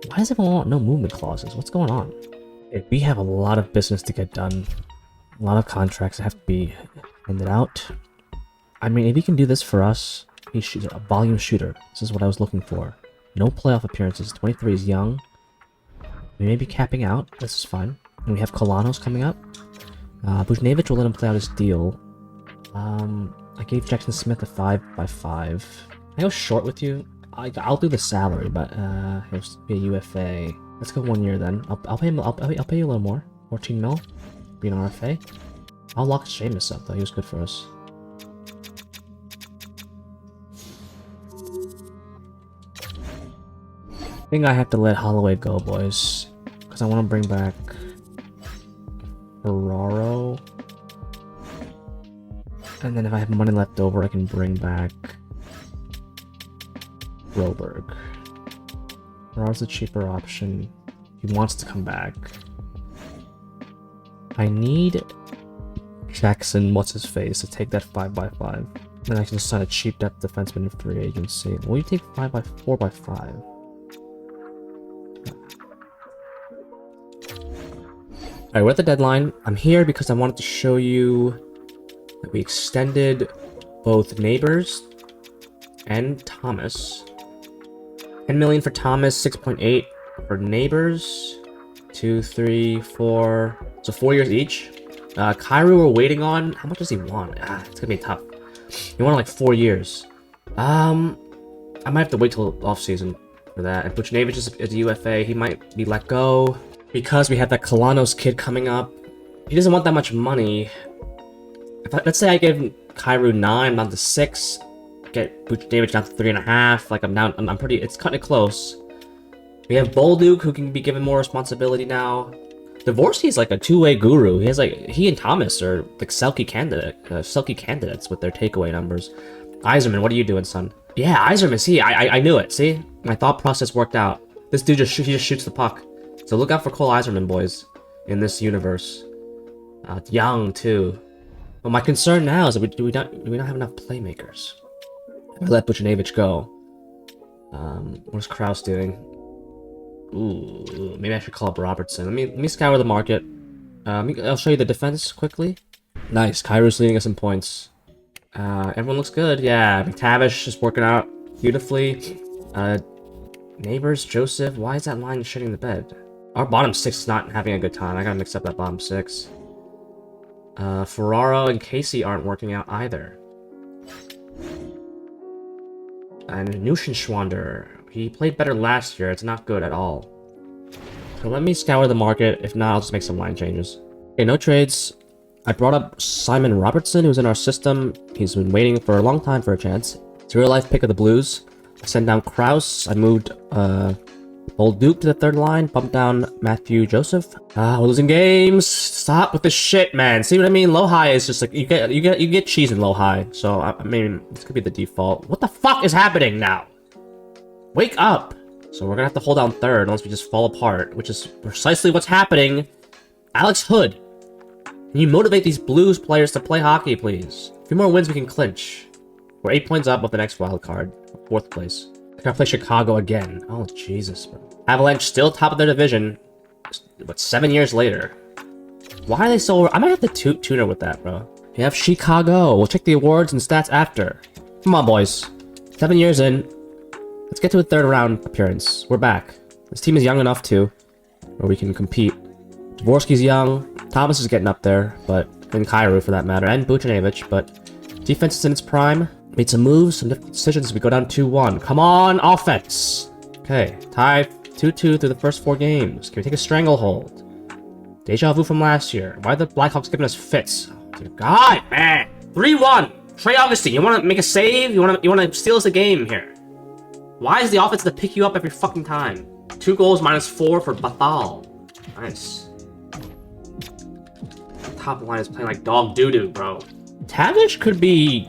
Why does everyone want no movement clauses? What's going on? We have a lot of business to get done. A lot of contracts that have to be handed out. I mean, if he can do this for us, he's a volume shooter. This is what I was looking for. No playoff appearances. 23 is young. We may be capping out. This is fine. And we have Kolanos coming up. Buchnevich will let him play out his deal. I gave Jackson Smith a 5x5. I go short with you. I'll do the salary, but he'll be a UFA. Let's go 1 year then. I'll pay him. I'll pay you a little more. 14 mil. Be an RFA. I'll lock Seamus up though. He was good for us. I think I have to let Holloway go, boys, because I want to bring back Ferraro. And then if I have money left over, I can bring back Broberg. Ferraro's the cheaper option. He wants to come back. I need Jackson, what's-his-face, to take that 5x5. Then I can just sign a cheap depth defenseman in free agency. Will you take 4x5? Alright, we're at the deadline. I'm here because I wanted to show you that we extended both Neighbors and Thomas. 10 million for Thomas, 6.8 for Neighbors. 2, 3, 4. So 4 years each. Kyrou we're waiting on. How much does he want? It's gonna be tough. He wanted like 4 years. I might have to wait till off season for that. And Buchnevich is a UFA. He might be let go because we have that Kolanos kid coming up. He doesn't want that much money. Let's say I give Kyrou 9 down to 6, get Buchnevich down to 3.5. Like I'm down. I'm pretty. It's cutting it close. We have Bolduc, who can be given more responsibility now. Dvorsky's like a two-way guru. He and Thomas are like Selkie candidates with their takeaway numbers. Iserman, what are you doing, son? Yeah, Iserman. See, I knew it. See, My thought process worked out. This dude he just shoots the puck. So look out for Cole Iserman, boys, in this universe. Young too. But my concern now is that do we not have enough playmakers? If I let Buchnevich go, what's Kraus doing? Ooh, maybe I should call up Robertson. Let me scour the market. I'll show you the defense quickly. Nice, Kairu's leading us in points. Everyone looks good. Yeah, McTavish is working out beautifully. Neighbors, Joseph. Why is that line shitting the bed? Our bottom six is not having a good time. I gotta mix up that bottom six. Ferraro and Casey aren't working out either. And Nuschenschwander. He played better last year. It's not good at all. So let me scour the market. If not, I'll just make some line changes. Okay, no trades. I brought up Simon Robertson, who's in our system. He's been waiting for a long time for a chance. It's a real-life pick of the Blues. I sent down Kraus. I moved Old Duke to the third line. Bumped down Matthew Joseph. We're losing games. Stop with this shit, man. See what I mean? Low high is just like you get cheese in low high. So I mean, this could be the default. What the fuck is happening now? Wake up! So we're gonna have to hold down third unless we just fall apart, which is precisely what's happening. Alex Hood, can you motivate these Blues players to play hockey, please? A few more wins, we can clinch. We're 8 points up with the next wild card, 4th place. I gotta play Chicago again. Oh Jesus, bro. Avalanche still top of their division. What, 7 years later? Why are they so? I might have to tune her with that, bro. You have Chicago. We'll check the awards and stats after. Come on, boys. 7 years in. Let's get to a third round appearance. We're back. This team is young enough too, where we can compete. Dvorsky's young. Thomas is getting up there, but and Kairu for that matter, and Buchnevich. But defense is in its prime. Made some moves, some different decisions. We go down 2-1. Come on, offense. Okay, tied 2-2 through the first 4 games. Can we take a stranglehold? Deja vu from last year. Why are the Blackhawks giving us fits? Oh, dear God, man. 3-1. Trey Augustine, you want to make a save? You want to steal us a game here? Why is the offense to pick you up every fucking time? 2 goals -4 for Bhathal. Nice. The top line is playing like dog doo-doo, bro. Tavish could be...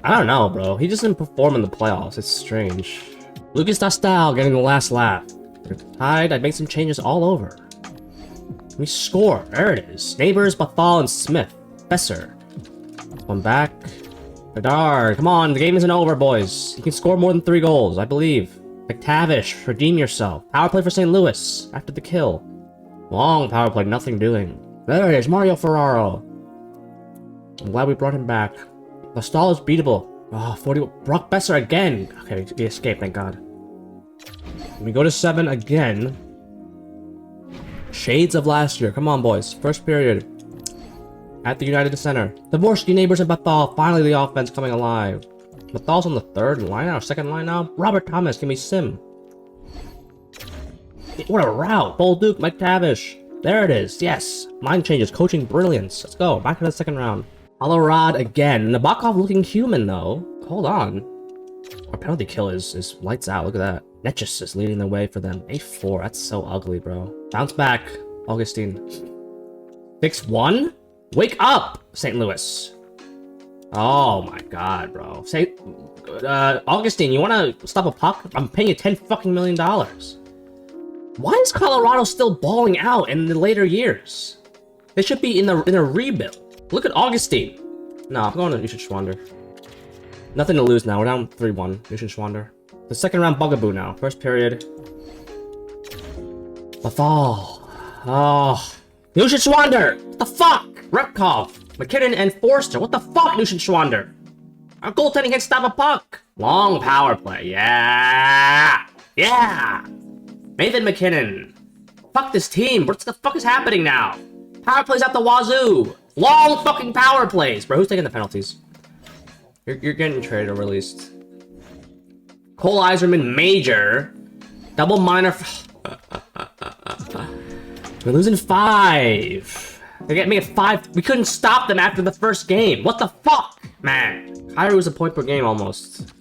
I don't know, bro. He just didn't perform in the playoffs. It's strange. Lucas Dostal getting the last laugh. They're tied. I'd make some changes all over. We score. There it is. Neighbors, Bhathal, and Smith. Besser. One back. Bedard, come on, the game isn't over, boys. You can score more than 3 goals, I believe. McTavish, redeem yourself. Power play for St. Louis, after the kill. Long power play, nothing doing. There it is, Mario Ferraro. I'm glad we brought him back. The stall is beatable. Oh, 40. Brock Besser again. Okay, he escaped, thank God. We go to 7 again. Shades of last year. Come on, boys. First period. At the United Center. Dvorsky, Neighbors, and Bhathal. Finally, the offense coming alive. Bathal's on the 3rd line now, 2nd line now. Robert Thomas, give me sim. What a route. Old Duke, McTavish. There it is. Yes. Mind changes. Coaching brilliance. Let's go. Back to the 2nd round. Alarad again. Nabokov looking human, though. Hold on. Our penalty kill is lights out. Look at that. Netchus is leading the way for them. A4. That's so ugly, bro. Bounce back, Augustine. 6-1? Wake up, St. Louis. Oh my God, bro. Say, Augustine, you want to stop a puck? I'm paying you $10 million. Why is Colorado still balling out in the later years? They should be in a rebuild. Look at Augustine. No, I'm going to Nuschenschwander. Nothing to lose now. We're down 3-1. Nuschenschwander. The 2nd round bugaboo now. First period. Bhathal. Oh. Nuschenschwander! What the fuck? Repkov, McKinnon, and Forster. What the fuck, Nuschenschwander? Our goaltending can't stop a puck. Long power play. Yeah! Yeah! Nathan McKinnon. Fuck this team. What the fuck is happening now? Power plays out the wazoo. Long fucking power plays. Bro, who's taking the penalties? You're getting traded or released. Cole Iserman, major. Double minor. We're losing 5. They're getting me at 5. We couldn't stop them after the first game. What the fuck, man? Kyrie was a point per game almost.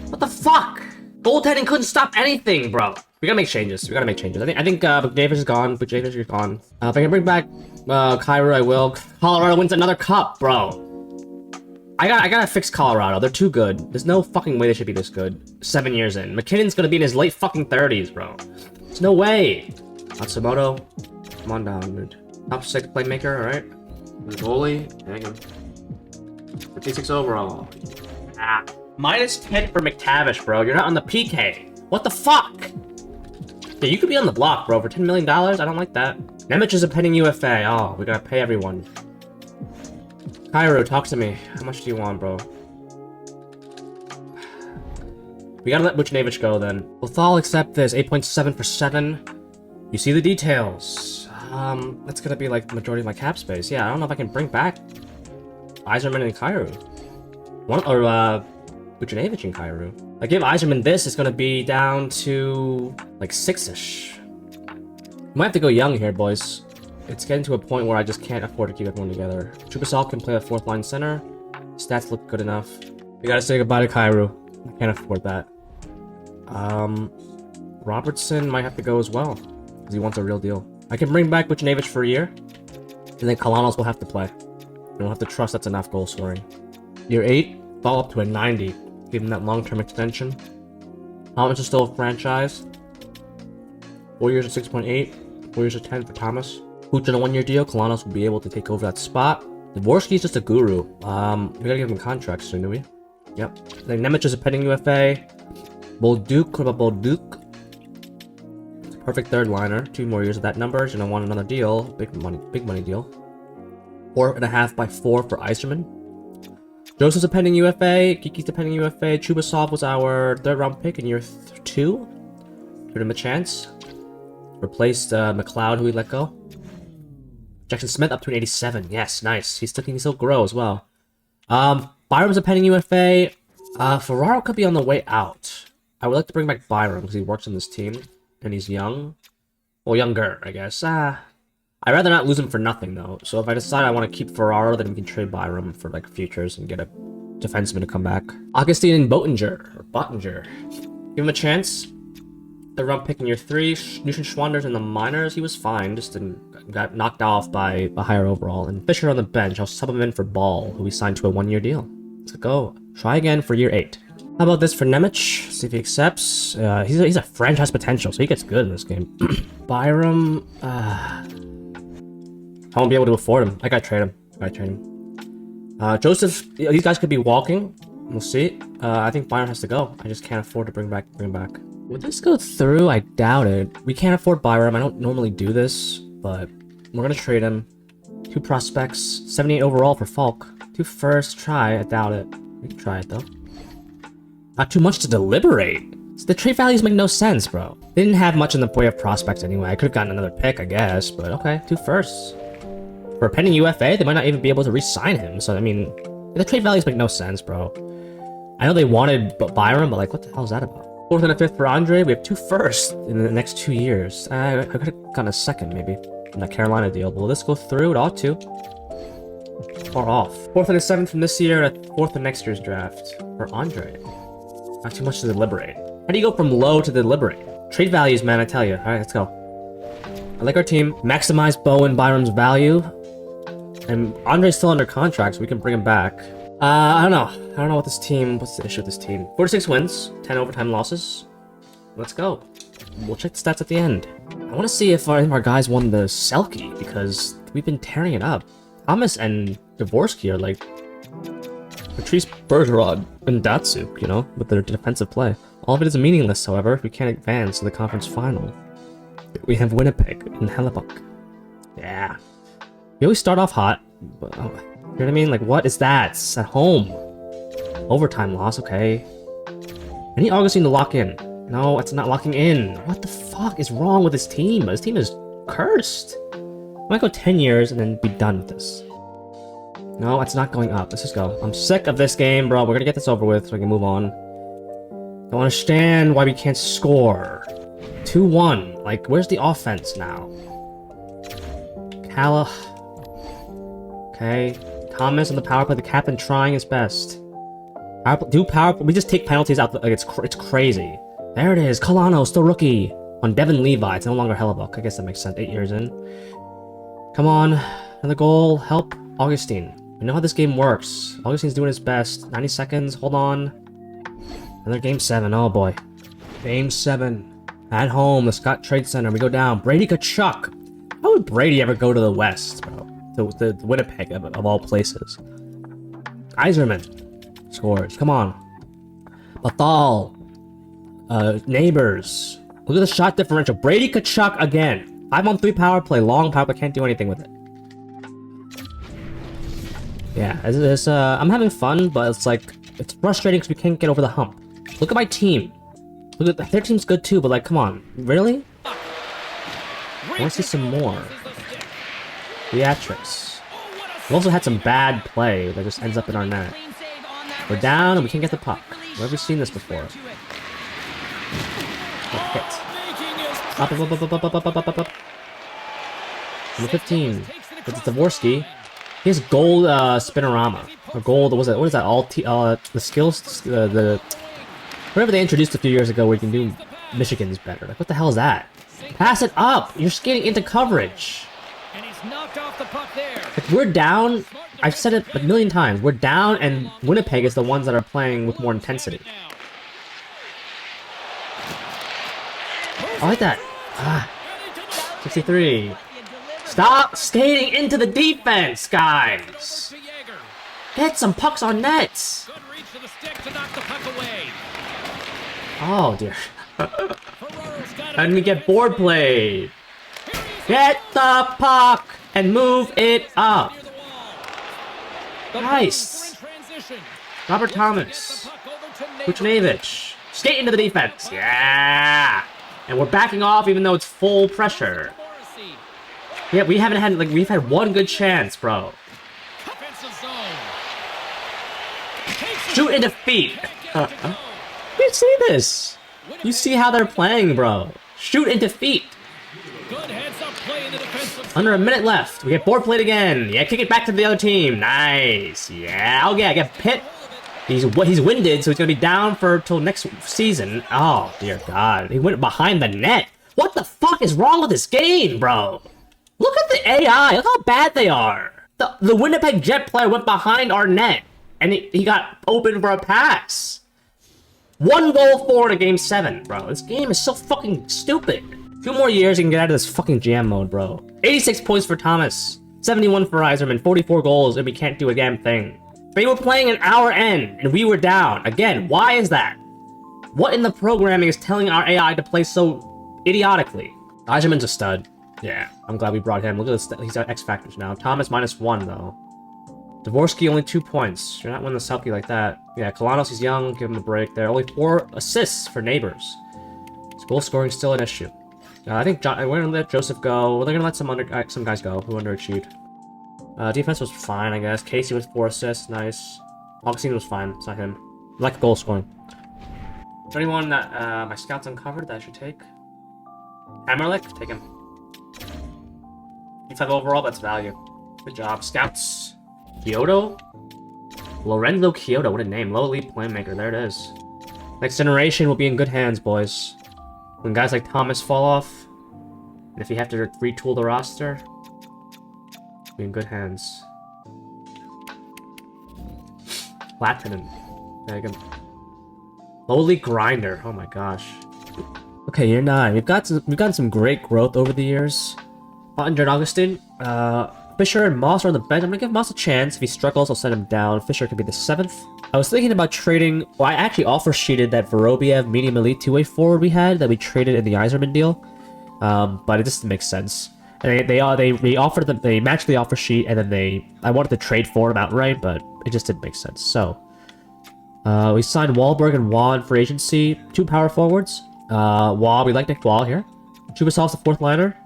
What the fuck? Goaltending couldn't stop anything, bro. We gotta make changes. I think Davis is gone. Davis is gone. If I can bring back Kyrie, I will. Colorado wins another cup, bro. I gotta fix Colorado. They're too good. There's no fucking way they should be this good. 7 years in. McKinnon's gonna be in his late fucking 30s, bro. There's no way. Matsumoto, come on down, dude. Top 6 playmaker, alright? Goalie, hang on. 56 overall. Ah. -10 for McTavish, bro. You're not on the PK. What the fuck? Yeah, you could be on the block, bro, for $10 million. I don't like that. Nemec is a pending UFA. Oh, we gotta pay everyone. Cairo, talk to me. How much do you want, bro? We gotta let Vucinovic go, then. Bhathal accept this. 8.7 for 7. You see the details. That's gonna be, like, the majority of my cap space. Yeah, I don't know if I can bring back Iserman and Cairo. Vucinovic and Cairo. I give Iserman this, it's gonna be down to, like, 6-ish. Might have to go young here, boys. It's getting to a point where I just can't afford to keep everyone together. Chubasov can play a 4th line center. Stats look good enough. We gotta say goodbye to Cairo. I can't afford that. Robertson might have to go as well, because he wants a real deal. I can bring back Vucinovic for a year, and then Kolanos will have to play. And we'll have to trust that's enough goal scoring. Year 8, fall up to a 90. Give him that long-term extension. Thomas is still a franchise. 4 years at 6.8. 4 years at 10 for Thomas. Hooch on a 1-year deal. Kolanos will be able to take over that spot. Dvorsky's just a guru. We gotta give him contracts soon, do we? Yep. Then Nemec is a pending UFA. Bolduc, what about Bolduc? It's a perfect 3rd liner. 2 more years of that number. He's gonna want another deal. Big money deal. 4.5 by 4 for Iserman. Joseph's a pending UFA. Kiki's a pending UFA. Chubasov was our 3rd round pick in year 2. Give him a chance. Replaced McLeod, who we let go. Jackson Smith up to an 87. Yes, nice. He can still grow as well. Byram's a pending UFA. Ferraro could be on the way out. I would like to bring back Byram because he works on this team and he's young. Well, younger, I guess. I'd rather not lose him for nothing though. So if I decide I want to keep Ferraro, then we can trade Byram for like futures and get a defenseman to come back. Augustine and Bottinger. Give him a chance. The round pick in year 3. Nushin Schwander's in the minors. He was fine, just got knocked off by a higher overall. And Fisher on the bench. I'll sub him in for Ball, who we signed to a 1-year deal. Let's go. Try again for year 8. How about this for Nemec? See if he accepts. He's a franchise potential, so he gets good in this game. Byram, I won't be able to afford him. I gotta trade him. Joseph, these guys could be walking. We'll see. I think Byram has to go. I just can't afford to bring back. Would this go through? I doubt it. We can't afford Byram. I don't normally do this, but we're gonna trade him. 2 prospects, 78 overall for Falk. 2 first, try. I doubt it. We can try it though. Not too much to deliberate. The trade values make no sense, bro. They didn't have much in the way of prospects anyway. I could have gotten another pick, I guess, but okay, 2 firsts. For a pending UFA, they might not even be able to re-sign him. So I mean, the trade values make no sense, bro. I know they wanted Byram, but like, what the hell is that about? 4th and a 5th for Andre. We have 2 firsts in the next 2 years. I could have gotten a 2nd, maybe, in that Carolina deal. But will this go through? It ought to. Far off. 4th and a 7th from this year, and a 4th of next year's draft for Andre. Not too much to deliberate. How do you go from low to deliberate? Trade values, man, I tell you. Alright, let's go. I like our team. Maximize Bowen Byram's value. And Andre's still under contract, so we can bring him back. I don't know what this team... What's the issue with this team? 46 wins, 10 overtime losses. Let's go. We'll check the stats at the end. I want to see if our guys won the Selkie, because we've been tearing it up. Thomas and Dvorsky are like... Patrice Bergeron and Datsuk, you know, with their defensive play. All of it is meaningless, however, if we can't advance to the conference final. We have Winnipeg and Hellebuck. Yeah. We always start off hot, but... Oh, you know what I mean? Like, what is that? It's at home. Overtime loss, okay. I need Augustine to lock in. No, it's not locking in. What the fuck is wrong with this team? This team is cursed. I might go 10 years and then be done with this. No, it's not going up. Let's just go. I'm sick of this game, bro. We're gonna get this over with so we can move on. Don't understand why we can't score. 2-1. Like, where's the offense now? Calla. Okay. Thomas on the power play. The captain trying his best. We just take penalties out. Like, it's crazy. There it is. Kolanos, still rookie. On Devin Levi. It's no longer Hellebuck. I guess that makes sense. 8 years in. Come on. Another goal. Help. Augustine. We know how this game works. Augustine's doing his best. 90 seconds, hold on. Another game 7, oh boy. Game 7. At home, the Scott Trade Center, we go down. Brady Kachuk. How would Brady ever go to the West, bro? To the Winnipeg, of all places. Yzerman scores, come on. Bhathal. Neighbors. Look at the shot differential. Brady Kachuk again. 5-on-3 power play, long power play, can't do anything with it. Yeah, I'm having fun, but it's like, it's frustrating because we can't get over the hump. Look at my team. Look at their team's good too, but like, come on, really? I want to see some more. Theatrics. We also had some bad play that just ends up in our net. We're down and we can't get the puck. Where have we seen this before? Hit. Up. Number 15. It's Dvorsky. He has gold spinorama. Or gold, what is that? All the skills, whatever they introduced a few years ago where you can do Michigan's better. Like, what the hell is that? Pass it up! You're skating into coverage! And he's knocked off the puck there. Like, we're down. I've said it a million times. We're down, and Winnipeg is the ones that are playing with more intensity. I like that. 63. Stop skating into the defense, guys! Get some pucks on nets! Good reach to the stick to knock the puck away. Oh, dear. And we get board played. Get the puck and move it up. Nice. Robert Thomas. Kuchnevich. Skate into the defense. Yeah. And we're backing off even though it's full pressure. Yeah, we haven't had, like, we've had one good chance, bro. Shoot into feet. You see this? You see how they're playing, bro. Shoot into feet. Under a minute left. We get board played again. Yeah, kick it back to the other team. Nice. Yeah. Oh yeah, get Pitt. He's winded, so he's gonna be down for till next season. Oh dear God, he went behind the net. What the fuck is wrong with this game, bro? Look at the AI. Look how bad they are. The Winnipeg Jet player went behind our net, and he got open for a pass. 1 goal forward in game 7, bro. This game is so fucking stupid. 2 more years you can get out of this fucking jam mode, bro. 86 points for Thomas. 71 for Yzerman. 44 goals, and we can't do a damn thing. They were playing an hour end, and we were down. Again, why is that? What in the programming is telling our AI to play so idiotically? Yzerman's a stud. Yeah, I'm glad we brought him. Look at this. He's got X factors now. Thomas -1, though. Dvorsky only 2 points. You're not winning the Selkie like that. Yeah, Kolanos, he's young. Give him a break there. Only 4 assists for Neighbors. His goal scoring still an issue. I think we're gonna let Joseph go. Well, they're gonna let some guys go who underachieved. Defense was fine, I guess. Casey was 4 assists. Nice. Augustine was fine. It's not him. I like goal scoring. Is there anyone that my scouts uncovered that I should take? Hammerlick? Take him. He's 5 overall, that's value. Good job. Scouts. Kyoto? Lorenzo Kyoto, what a name. Low elite playmaker, there it is. Next generation will be in good hands, boys. When guys like Thomas fall off, and if you have to retool the roster, be in good hands. Platinum. There Lowly Grinder, oh my gosh. Okay, year 9. We've gotten some great growth over the years. Ottinger and Augustine. Fisher and Moss are on the bench. I'm gonna give Moss a chance. If he struggles, I'll send him down. Fisher could be the 7th. I was thinking about trading. Well, I actually offer sheeted that Vorobiev medium elite 2-way forward we had that we traded in the Yzerman deal, but it just makes sense. And they offered them. They matched the offer sheet, and then I wanted to trade for him outright, but it just didn't make sense. So we signed Wahlberg and Waugh in free agency. 2 power forwards. Waugh, we like Nick Waugh here. Chubasov's the 4th liner.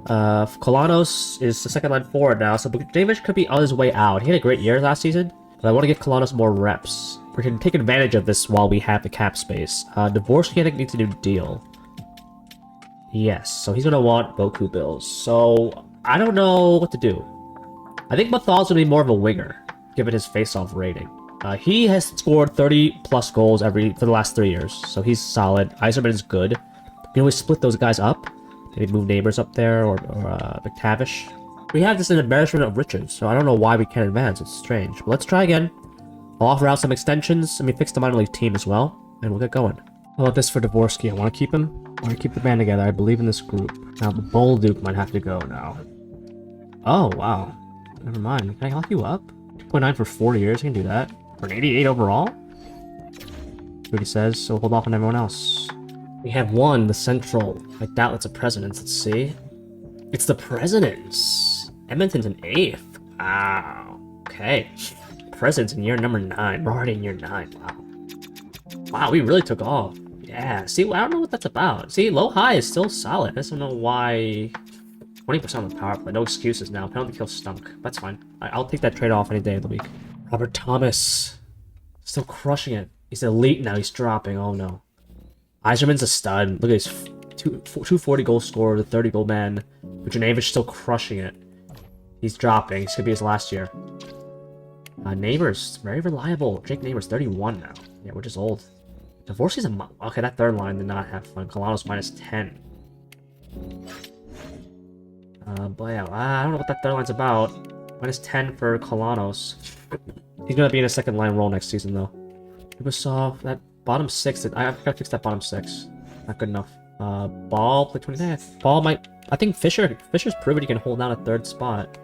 Kolanos is the 2nd line forward now, so Davis could be on his way out. He had a great year last season, but I want to give Kolanos more reps. We can take advantage of this while we have the cap space. Dvorsky, I think, needs a new deal. Yes, so he's gonna want Boku bills. So I don't know what to do. I think Bhathal's gonna be more of a winger, given his face-off rating. He has scored 30+ goals for the last 3 years, so he's solid. Yzerman is good. You can always split those guys up. Maybe move Neighbors up there, or McTavish. We have this an embarrassment of riches, so I don't know why we can't advance. It's strange. But let's try again. I'll offer out some extensions. Fix the minor league team as well, and we'll get going. How about this for Dvorsky? I want to keep him. I want to keep the band together. I believe in this group. Now, the Bolduc might have to go now. Oh, wow. Never mind. Can I lock you up? 2.9 for 4 years. You can do that. For an 88 overall? That's what he says, so we'll hold off on everyone else. We have one, the Central. I doubt it's a President's. Let's see. It's the President's. Edmonton's an 8th. Wow. Okay. President's in year number 9. We're already in year 9. Wow. Wow, we really took off. Yeah. See, I don't know what that's about. See, low-high is still solid. I just don't know why... 20% on the power play. No excuses now. Penalty kill stunk. That's fine. I'll take that trade-off any day of the week. Robert Thomas. Still crushing it. He's elite now. He's dropping. Oh, no. Yzerman's a stud. Look at his 240 goal scorer, the 30 goal man. Buchnevich still crushing it. He's dropping. It's gonna be his last year. Neighbors, very reliable. Jake Neighbors, 31 now. Yeah, we're just old. Dvorsky's a... Okay, that third line did not have fun. Kolanos minus 10. But yeah, I don't know what that third line's about. Minus 10 for Kolanos. He's gonna be in a second line role next season, though. Ubisoft, that bottom 6, I gotta fix that bottom 6. Not good enough. Ball, play 29th. Ball might... I think Fisher's proven he can hold down a third spot.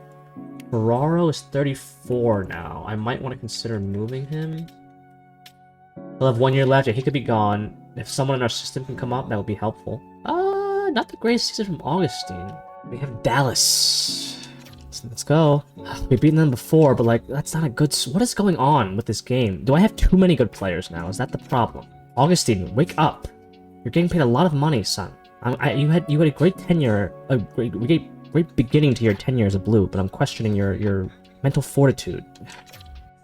Ferraro is 34 now. I might want to consider moving him. He'll have 1 year left. Yeah, he could be gone. If someone in our system can come up, that would be helpful. Not the greatest season from Augustine. We have Dallas. Let's go. We've beaten them before, but like, that's not a good... What is going on with this game? Do I have too many good players now? Is that the problem? Augustine, wake up. You're getting paid a lot of money, son. You had a great tenure, a great beginning to your tenure as a Blue, but I'm questioning your mental fortitude.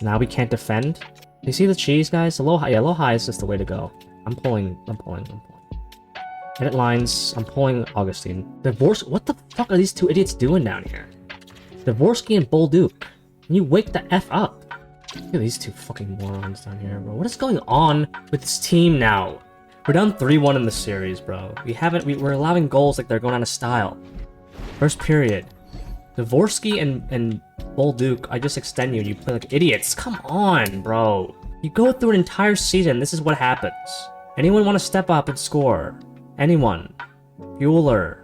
Now we can't defend. You see the cheese, guys? The low high, yeah, low high is just the way to go. I'm pulling. Edit lines. I'm pulling Augustine. What the fuck are these two idiots doing down here? Dvorsky and Bolduc. Can you wake the F up? Look at these two fucking morons down here, bro. What is going on with this team now? We're down 3-1 in the series, bro. We're allowing goals like they're going out of style. First period. Dvorsky and Bolduc, I just extend you and you play like idiots. Come on, bro. You go through an entire season, this is what happens. Anyone want to step up and score? Anyone? Bueller.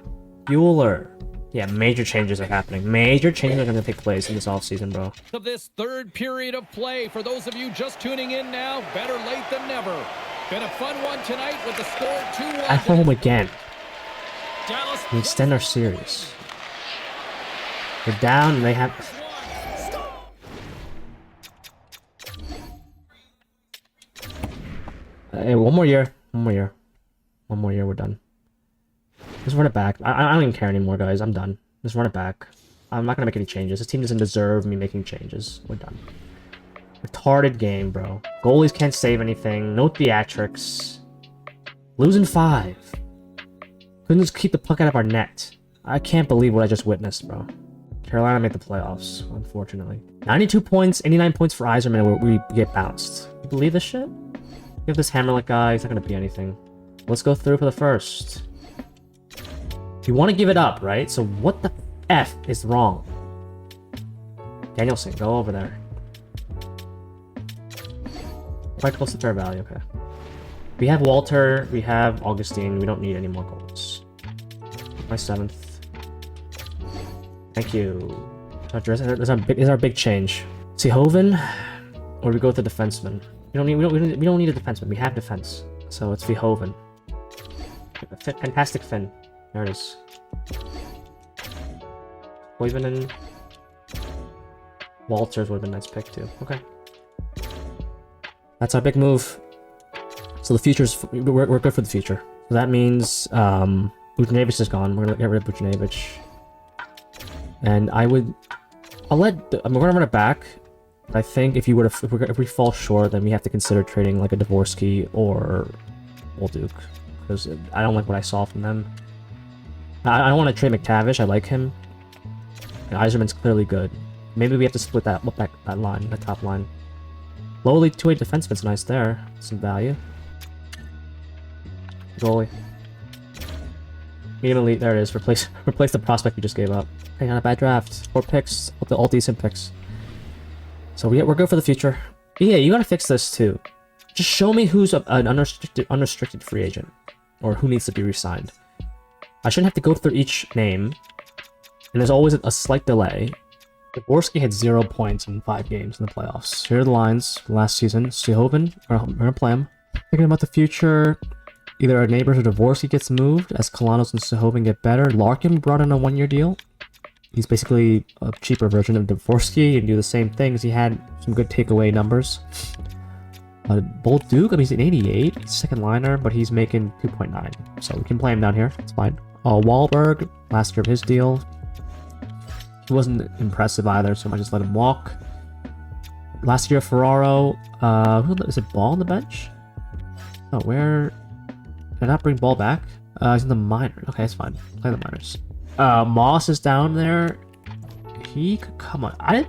Yeah, major changes are happening. Major changes are going to take place in this offseason, bro. Of this third period of play, for those of you just tuning in now, better late than never. Been a fun one tonight with the score 2-1. At home again. Dallas. We extend our series. We're down and they have... Hey, one more year, we're done. Just run it back. I don't even care anymore, guys. I'm done. Just run it back. I'm not gonna make any changes. This team doesn't deserve me making changes. We're done. Retarded game, bro. Goalies can't save anything. No theatrics. Losing 5. Couldn't just keep the puck out of our net. I can't believe what I just witnessed, bro. Carolina made the playoffs, unfortunately. 92 points, 89 points for Yzerman, and we get bounced. You believe this shit? You have this Hammerlick guy, he's not gonna be anything. Let's go through for the first. You want to give it up, right? So what the F is wrong? Danielson, go over there. Quite close to fair value, okay. We have Walter, we have Augustine, we don't need any more goals. My 7th. Thank you. There's our big change. Sehoven, or we go with the defenseman. We don't need a defenseman. We have defense, so it's Sehoven. Fantastic Finn. There it is. Koivunen. Walters would have been a nice pick too. Okay. That's our big move. So the future's we're good for the future. So that means Buchnevich is gone. We're gonna get rid of Buchnevich. And we're gonna run it back. I think if we fall short, then we have to consider trading like a Dvorsky or Bolduc, because I don't like what I saw from them. I don't want to trade McTavish. I like him. And Yzerman's clearly good. Maybe we have to split that line, the top line. Lowly two-way defenseman's nice there. Some value. Goalie. Medium elite, there it is. Replace the prospect you just gave up. Hey, not a bad draft. 4 picks, all decent picks. So we're good for the future. Yeah, you gotta fix this too. Just show me who's an unrestricted free agent, or who needs to be re-signed. I shouldn't have to go through each name, and there's always a slight delay. Dvorsky had 0 points in 5 games in the playoffs. Here are the lines last season. Sehoven, we're gonna play him. Thinking about the future, either our neighbors or Dvorsky gets moved as Kolanos and Sehoven get better. Larkin brought in a 1-year deal. He's basically a cheaper version of Dvorsky and do the same things. He had some good takeaway numbers. Bold Duke, I mean, he's an 88, he's second liner, but he's making 2.9. So we can play him down here, it's fine. Wahlberg, last year of his deal. He wasn't impressive either, so I might just let him walk. Last year, Ferraro, is it Ball on the bench? Oh, where? Did I not bring Ball back? He's in the minors. Okay, it's fine. Play the minors. Moss is down there. He could come on. I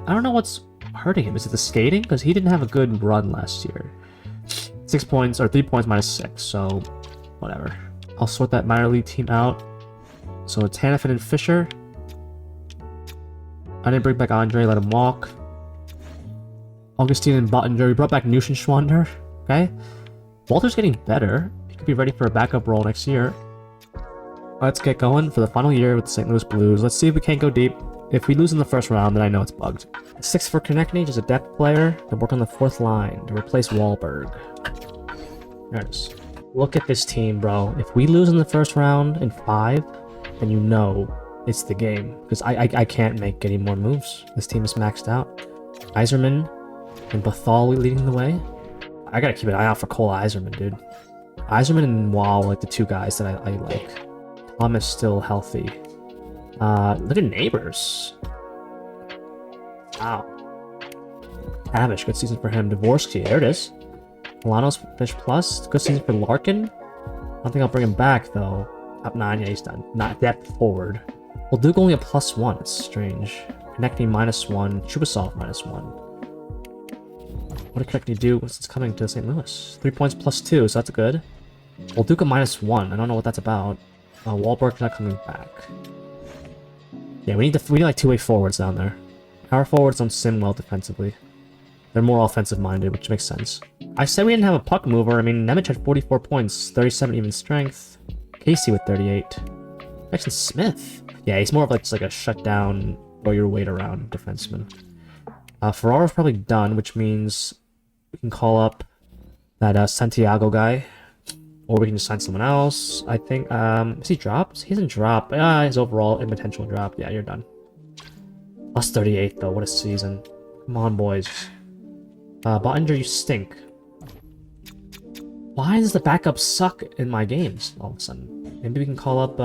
don't know what's hurting him. Is it the skating? Because he didn't have a good run last year. 6 points, or 3 points minus 6, so whatever. I'll sort that minor league team out. So it's Hannafin and Fisher. I didn't bring back Andre, let him walk. Augustine and Bottinger. We brought back Nuschenschwander. Okay. Walter's getting better. He could be ready for a backup role next year. Let's get going for the final year with the St. Louis Blues. Let's see if we can't go deep. If we lose in the first round, then I know it's bugged. 6 for Konechny, just a depth player to work on the 4th line to replace Wahlberg. There it is. Look at this team, bro. If we lose in the first round in 5, then you know it's the game. Because I can't make any more moves. This team is maxed out. Yzerman and Bhathal leading the way. I gotta keep an eye out for Cole Yzerman, dude. Yzerman and Wall are like the 2 guys that I like. Tom is still healthy. Look at Neighbors. Wow. Avish, good season for him. Dvorsky, there it is. Kolanos, Fish Plus, good season for Larkin. I don't think I'll bring him back, though. Top 9, yeah, he's done. Not depth forward. Well, Duke only a +1, it's strange. Konechny -1, Chubasov -1. What did Konechny do since coming to St. Louis? 3 points +2, so that's good. Well, Duke a -1, I don't know what that's about. Wahlberg's not coming back. Yeah, we need like 2-way forwards down there. Power forwards don't sim well defensively. They're more offensive-minded, which makes sense. I said we didn't have a puck mover. I mean, Nemec had 44 points, 37 even strength. Casey with 38. Jackson Smith. Yeah, he's more of like just like a shutdown, throw your weight around defenseman. Ferraro's probably done, which means we can call up that Santiago guy. Or we can just sign someone else. I think, is he dropped? He hasn't dropped. His overall in potential dropped. Yeah, you're done. +38 though, what a season. Come on, boys. Bottinger, you stink. Why does the backup suck in my games all of a sudden? Maybe we can call up,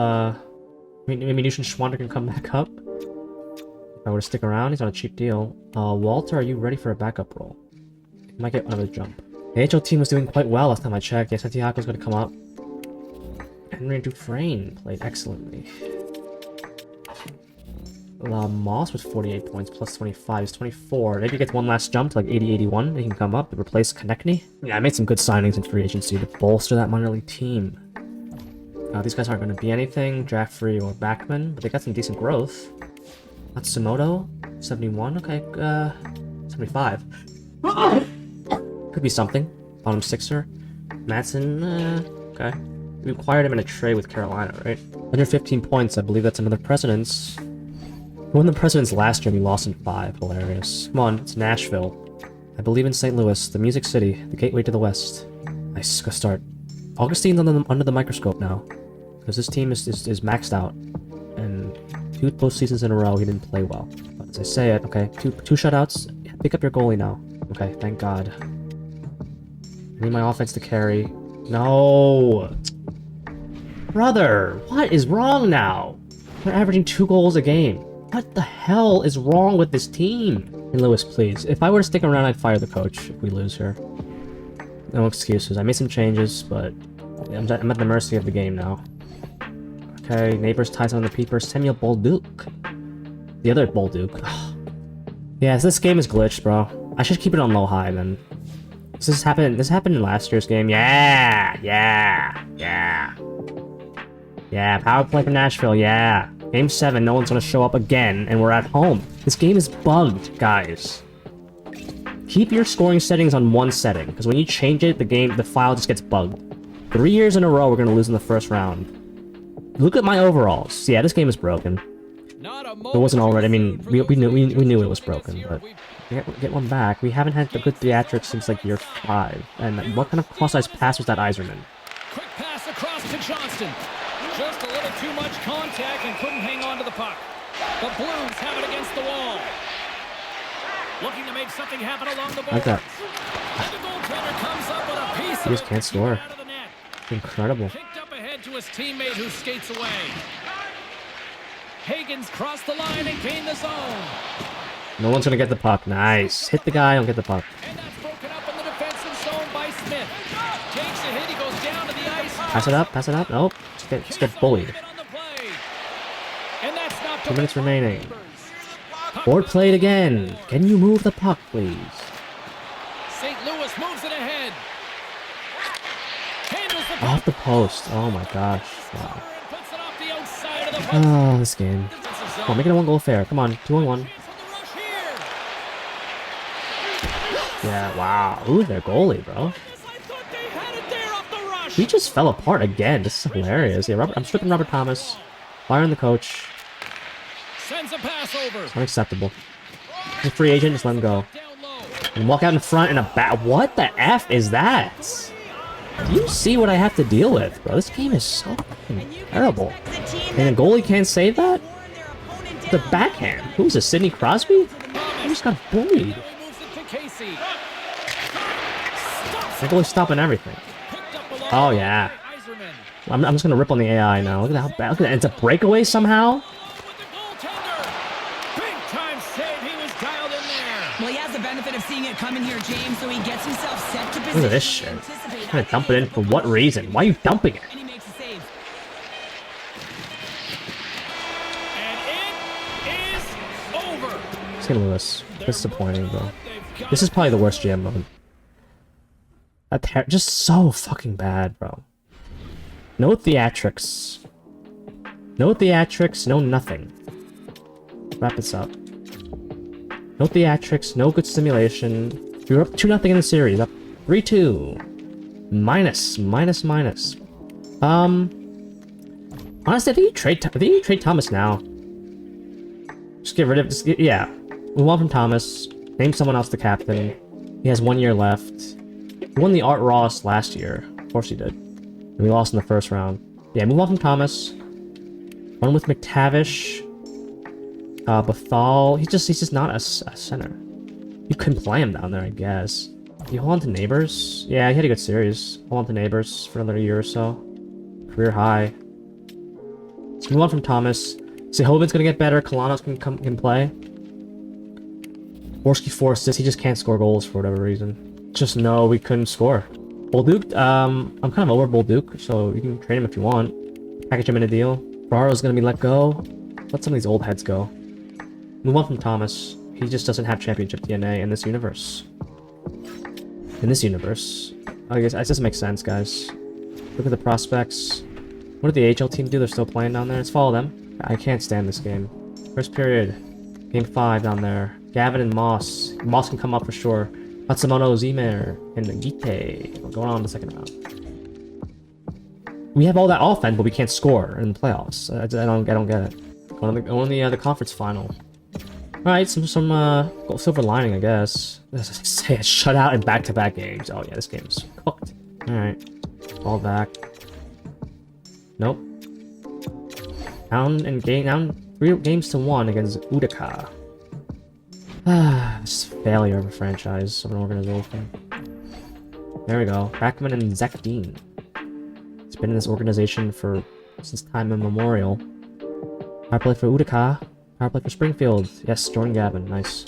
maybe Nuschenschwander can come back up. If I were to stick around, he's on a cheap deal. Walter, are you ready for a backup role? He might get another jump. The AHL team was doing quite well last time I checked. Yeah, Santiago's going to come up. Henry Dufresne played excellently. Moss with 48 points, +25. He's 24. Maybe he gets one last jump to like 80-81. He can come up to replace Konechny. Yeah, I made some good signings in free agency to bolster that minor league team. These guys aren't going to be anything, Jaffrey or Backman, but they got some decent growth. Matsumoto, 71. Okay, 75. Could be something. Bottom 6er. Madsen, okay. We acquired him in a trade with Carolina, right? 115 points, I believe that's another Presidents. We won the Presidents last year, we lost in 5. Hilarious. Come on, it's Nashville. I believe in St. Louis, the Music City, the gateway to the West. Nice, go start. Augustine's under the microscope now. Because this team is maxed out. And 2 postseasons in a row, he didn't play well. But as I say it, okay, two shutouts. Pick up your goalie now. Okay, thank God. I need my offense to carry. No! Brother, what is wrong now? We're averaging 2 goals a game. What the hell is wrong with this team? And Lewis, please. If I were to stick around, I'd fire the coach if we lose here. No excuses. I made some changes, but I'm at the mercy of the game now. Okay, Neighbors ties on the peepers. Samuel Bolduc. The other Bolduc. Yeah, so this game is glitched, bro. I should keep it on low high then. This happened in last year's game. Yeah. Yeah, power play for Nashville, yeah. Game 7, no one's gonna show up again, and we're at home. This game is bugged, guys. Keep your scoring settings on one setting, because when you change it, the file just gets bugged. 3 years in a row, we're gonna lose in the first round. Look at my overalls. Yeah, this game is broken. It wasn't already. I mean, we knew it was broken, but get one back. We haven't had the good theatrics since like year 5. And what kind of cross-ice pass was that, Iserman? Quick pass across to Johnston. Just a little too much contact and couldn't hang on to the puck. The Blues have it against the wall. Looking to make something happen along the boards. Like that. And the goaltender comes up with a piece He just can't score. out of the net. Incredible. Kicked up ahead to his teammate who skates away. Hagen's crossed the line and gained the zone. No one's gonna get the puck. Nice. Hit the guy, don't get the puck. And that's broken up in the defensive zone by Smith. Takes a hit, he goes down to the ice. Pass it up, pass it up. Nope. Just get bullied. And that's not 2 minutes remaining. Board played again. Can you move the puck, please? St. Louis moves it ahead. Handles the puck. Off the post. Oh my gosh. Wow. And puts it off the outside of the post. Oh, this game. Come on, make it a 1-goal affair. Come on, 2-on-1. Yeah, wow. Who's their goalie, bro? We just fell apart again. This is hilarious. Yeah, I'm stripping Robert Thomas. Firing the coach. Sends a pass over. It's unacceptable. He's a free agent, just let him go. And walk out in front in a bat. What the F is that? Do you see what I have to deal with, bro? This game is so fucking terrible. And the goalie can't save that? The backhand. Who's this, Sidney Crosby? He just got bullied. The goalie's stopping everything. Oh, yeah. I'm just gonna rip on the AI now. Look at how bad. Look at that. It's a breakaway somehow? Well, he has the benefit of seeing it coming here, James, so he gets himself set to position. Look at this shit. I'm gonna dump it in for what reason? Why are you dumping it? And he makes a save. And it is over. St. Louis. Disappointing, bro. This is probably the worst GM mode. Just so fucking bad, bro. No theatrics. No theatrics, no nothing. Wrap this up. No theatrics, no good simulation. We were up 2-0 in the series. Up 3-2. Minus. Honestly, I think you trade Thomas now. Just get rid of. Yeah, move on from Thomas. Name someone else the captain. He has 1 year left. He won the Art Ross last year. Of course he did. And we lost in the first round. Yeah, move on from Thomas. One with McTavish. Bhathal. He's just not a center. You can play him down there, I guess. You hold on to Neighbors? Yeah, he had a good series. Hold on to Neighbors for another year or so. Career high. So move on from Thomas. Sehovin's gonna get better. Kolanos can play. Borski forced this. He just can't score goals for whatever reason. Just no, we couldn't score. Bolduc, I'm kind of over Bolduc, so you can trade him if you want. Package him in a deal. Ferraro's gonna be let go. Let some of these old heads go. Move on from Thomas. He just doesn't have championship DNA in this universe. In this universe. I guess it doesn't make sense, guys. Look at the prospects. What did the AHL team do? They're still playing down there. Let's follow them. I can't stand this game. First period. Game 5 down there. Gavin and Moss. Moss can come up for sure. Matsumoto, Zimer, and Gite. We're going on in the second round. We have all that offense, but we can't score in the playoffs. I don't get it. Going on the conference final. All right, some silver lining, I guess. As I say, it's shut out in back-to-back games. Oh yeah, this game is cooked. All right, all back. Nope. Down 3 games to 1 against Utica. This failure of a franchise, of an organization. There we go. Rackman and Zach Dean. It's been in this organization since time immemorial. Power play for Utica. Power play for Springfield. Yes, Jordan Gavin. Nice.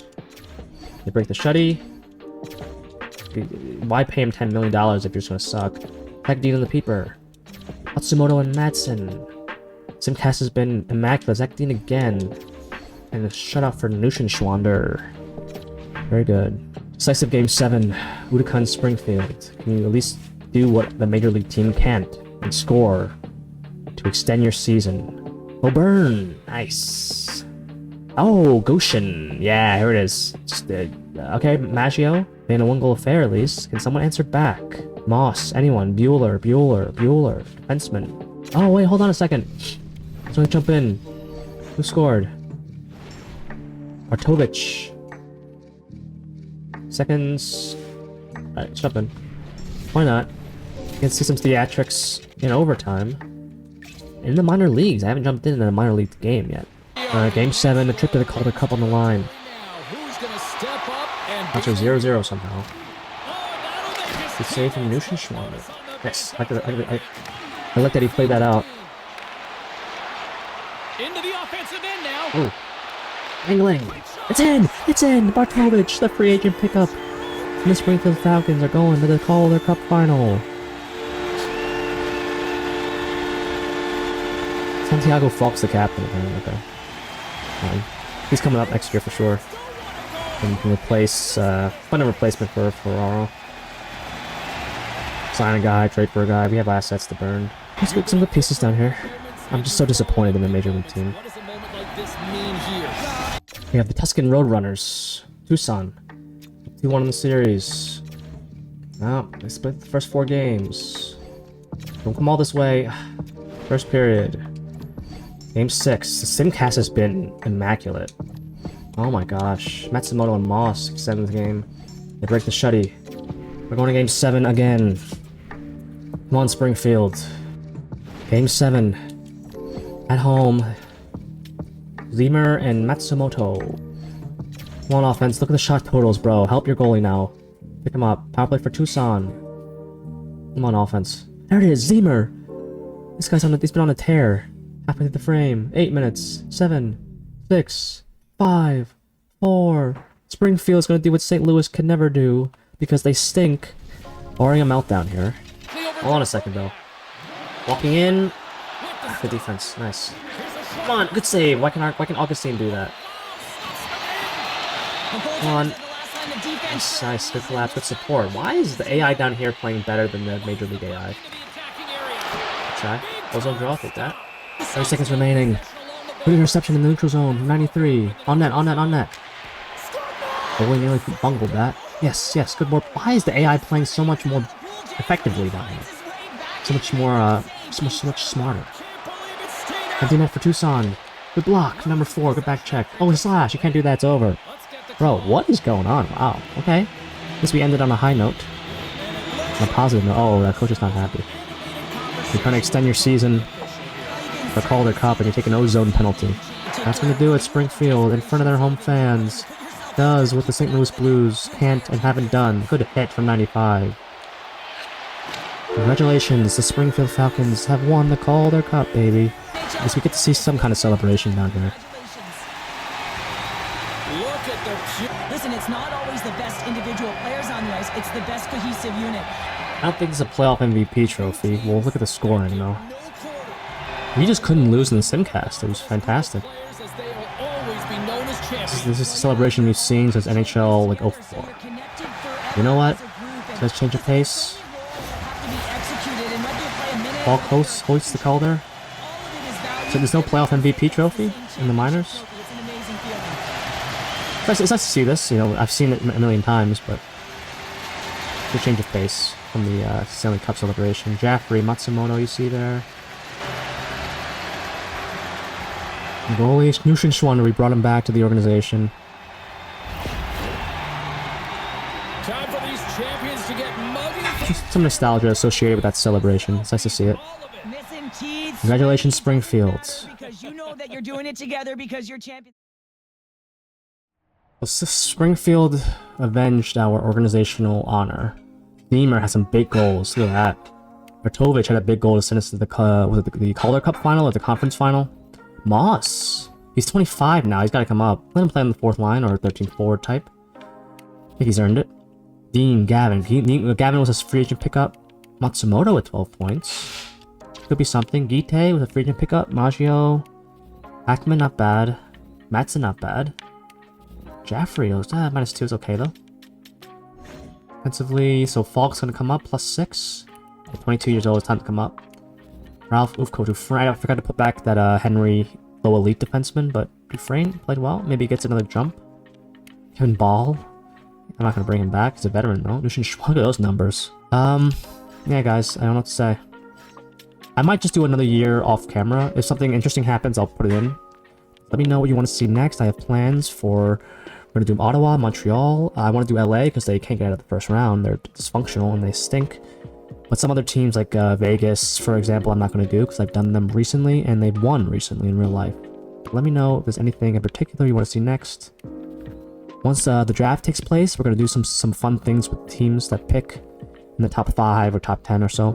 They break the shutty. Why pay him $10 million if you're just gonna suck? Zach Dean and the Peeper. Matsumoto and Madsen. Simcast has been immaculate. Zach Dean again. And a shutout for Nushin Schwander. Very good. Decisive game 7. Utica and Springfield. Can you at least do what the major league team can't and score 2 to extend your season. Oh, burn! Nice. Oh, Goshen. Yeah, here it is. Just, okay, Maggio. Made a 1-goal affair at least. Can someone answer back? Moss, anyone? Bueller. Defenseman. Oh, wait, hold on a second. I was gonna jump in. Who scored? Bartovich. Seconds. Alright, jump in. Why not? You can see some theatrics in overtime. In the minor leagues. I haven't jumped in a minor league game yet. Game 7, the trip to the Calder Cup on the line. That's a 0-0 somehow. Good save from Nuschenschwander. Yes, I like that he played that out. Into the offensive end now. Ooh. Angling. It's in! It's in! Bartovich, the free agent pickup. And the Springfield Falcons are going to the Calder Cup final. Santiago Falk's the captain, apparently. Okay. He's coming up next year for sure. And you can replace, find a replacement for Ferraro. Sign a guy, trade for a guy. We have assets to burn. Let's get some good pieces down here. I'm just so disappointed in the major league team. What does a moment like this mean here? We have the Tuscan Roadrunners. Tucson. 2-1 in the series. No, they split the first 4 games. Don't come all this way. First period. Game 6. The Simcast has been immaculate. Oh my gosh. Matsumoto and Moss, 7th game. They break the shutty. We're going to Game 7 again. Come on, Springfield. Game 7. At home. Zemer and Matsumoto. Come on, offense. Look at the shot totals, bro. Help your goalie now. Pick him up. Power play for Tucson. Come on, offense. There it is, Zemer. This guy's he's been on a tear. Halfway through the frame. 8 minutes. 7, 6, 5, 4. Springfield's gonna do what St. Louis could never do because they stink. Barring a meltdown here. Hold on a second though. Walking in. Good defense. Nice. Come on, good save. Why can Augustine do that? Come on. Nice. Good collapse. Good support. Why is the AI down here playing better than the Major League AI? Try. Ozone draw. Take that. 30 seconds remaining. Good interception in the neutral zone. 93. On net. Oh, we nearly bungled that. Yes. Good board. Why is the AI playing so much more effectively down here? So much more, so much smarter. Empty net for Tucson. Good block. Number 4. Good back check. Oh, a slash. You can't do that. It's over. Bro, what is going on? Wow. Okay. Guess we ended on a high note. On a positive note. Oh, that coach is not happy. You're trying to extend your season. Or Calder Cup, and you take an ozone penalty. That's gonna do it, Springfield, in front of their home fans. Does what the St. Louis Blues can't and haven't done. Good hit from 95. Congratulations, the Springfield Falcons have won the Calder Cup, baby. At least we get to see some kind of celebration down here. Listen, it's not always the best individual players on the ice, it's the best cohesive unit. I don't think it's a playoff MVP trophy. Well, look at the scoring, though. We just couldn't lose in the Simcast. It was fantastic. This is the celebration we've seen since NHL like 04. You know what? Let's change of pace. Falk hoists the Calder. So there's no playoff MVP trophy in the minors? It's nice to see this. You know, I've seen it a million times, but good change of pace from the Stanley Cup celebration. Jaffrey, Matsumoto, you see there. Goalie Nuschenschwander, we brought him back to the organization. Time for these champions to get muggy. Just some nostalgia associated with that celebration. It's nice to see it. Congratulations, Springfield. Because you know that you're doing it together because you're champions. Well, Springfield avenged our organizational honor. Zemer had some big goals. Look at that. Bartovich had a big goal to send us to the Calder Cup final or the conference final. Moss. He's 25 now. He's got to come up. Let him play on the 4th line or 13th forward type. I think he's earned it. Gavin. Gavin was a free agent pickup. Matsumoto with 12 points. Could be something. Gite with a free agent pickup. Maggio. Ackman, not bad. Matson, not bad. Jaffrey, -2 is okay though. Offensively, so Falk's gonna come up, +6. At 22 years old, it's time to come up. Ralph Ufko, Dufresne. I forgot to put back that Henry low elite defenseman, but Dufresne played well. Maybe he gets another jump. Kevin Ball. I'm not gonna bring him back. He's a veteran though. Look at those numbers. Yeah, guys, I don't know what to say. I might just do another year off camera. If something interesting happens, I'll put it in. Let me know what you want to see next. I have plans for... We're gonna do Ottawa, Montreal. I want to do LA because they can't get out of the first round. They're dysfunctional and they stink. But some other teams like Vegas, for example, I'm not going to do because I've done them recently and they've won recently in real life. Let me know if there's anything in particular you want to see next. Once the draft takes place, we're going to do some fun things with teams that pick in the top 5 or top 10 or so.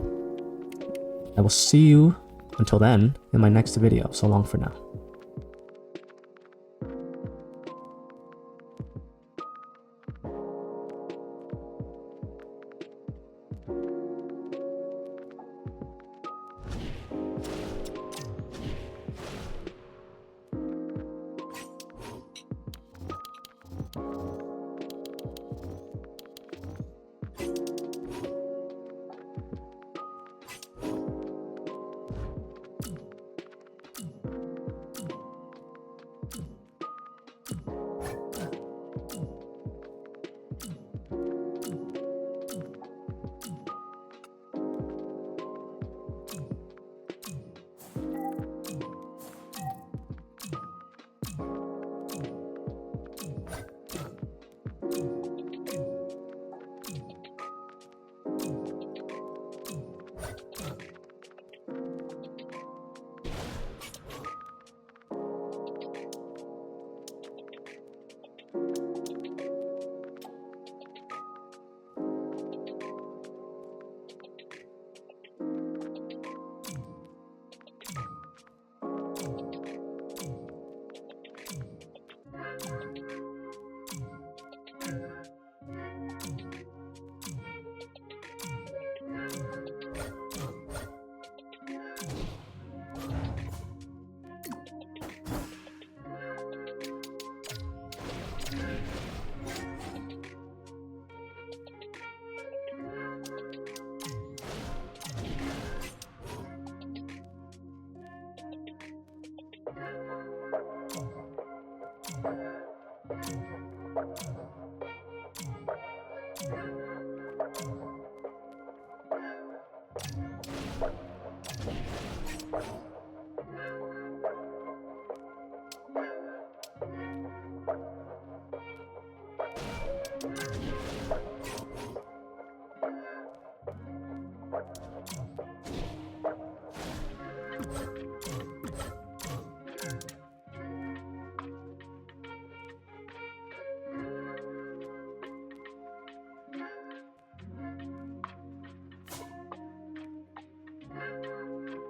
I will see you until then in my next video. So long for now.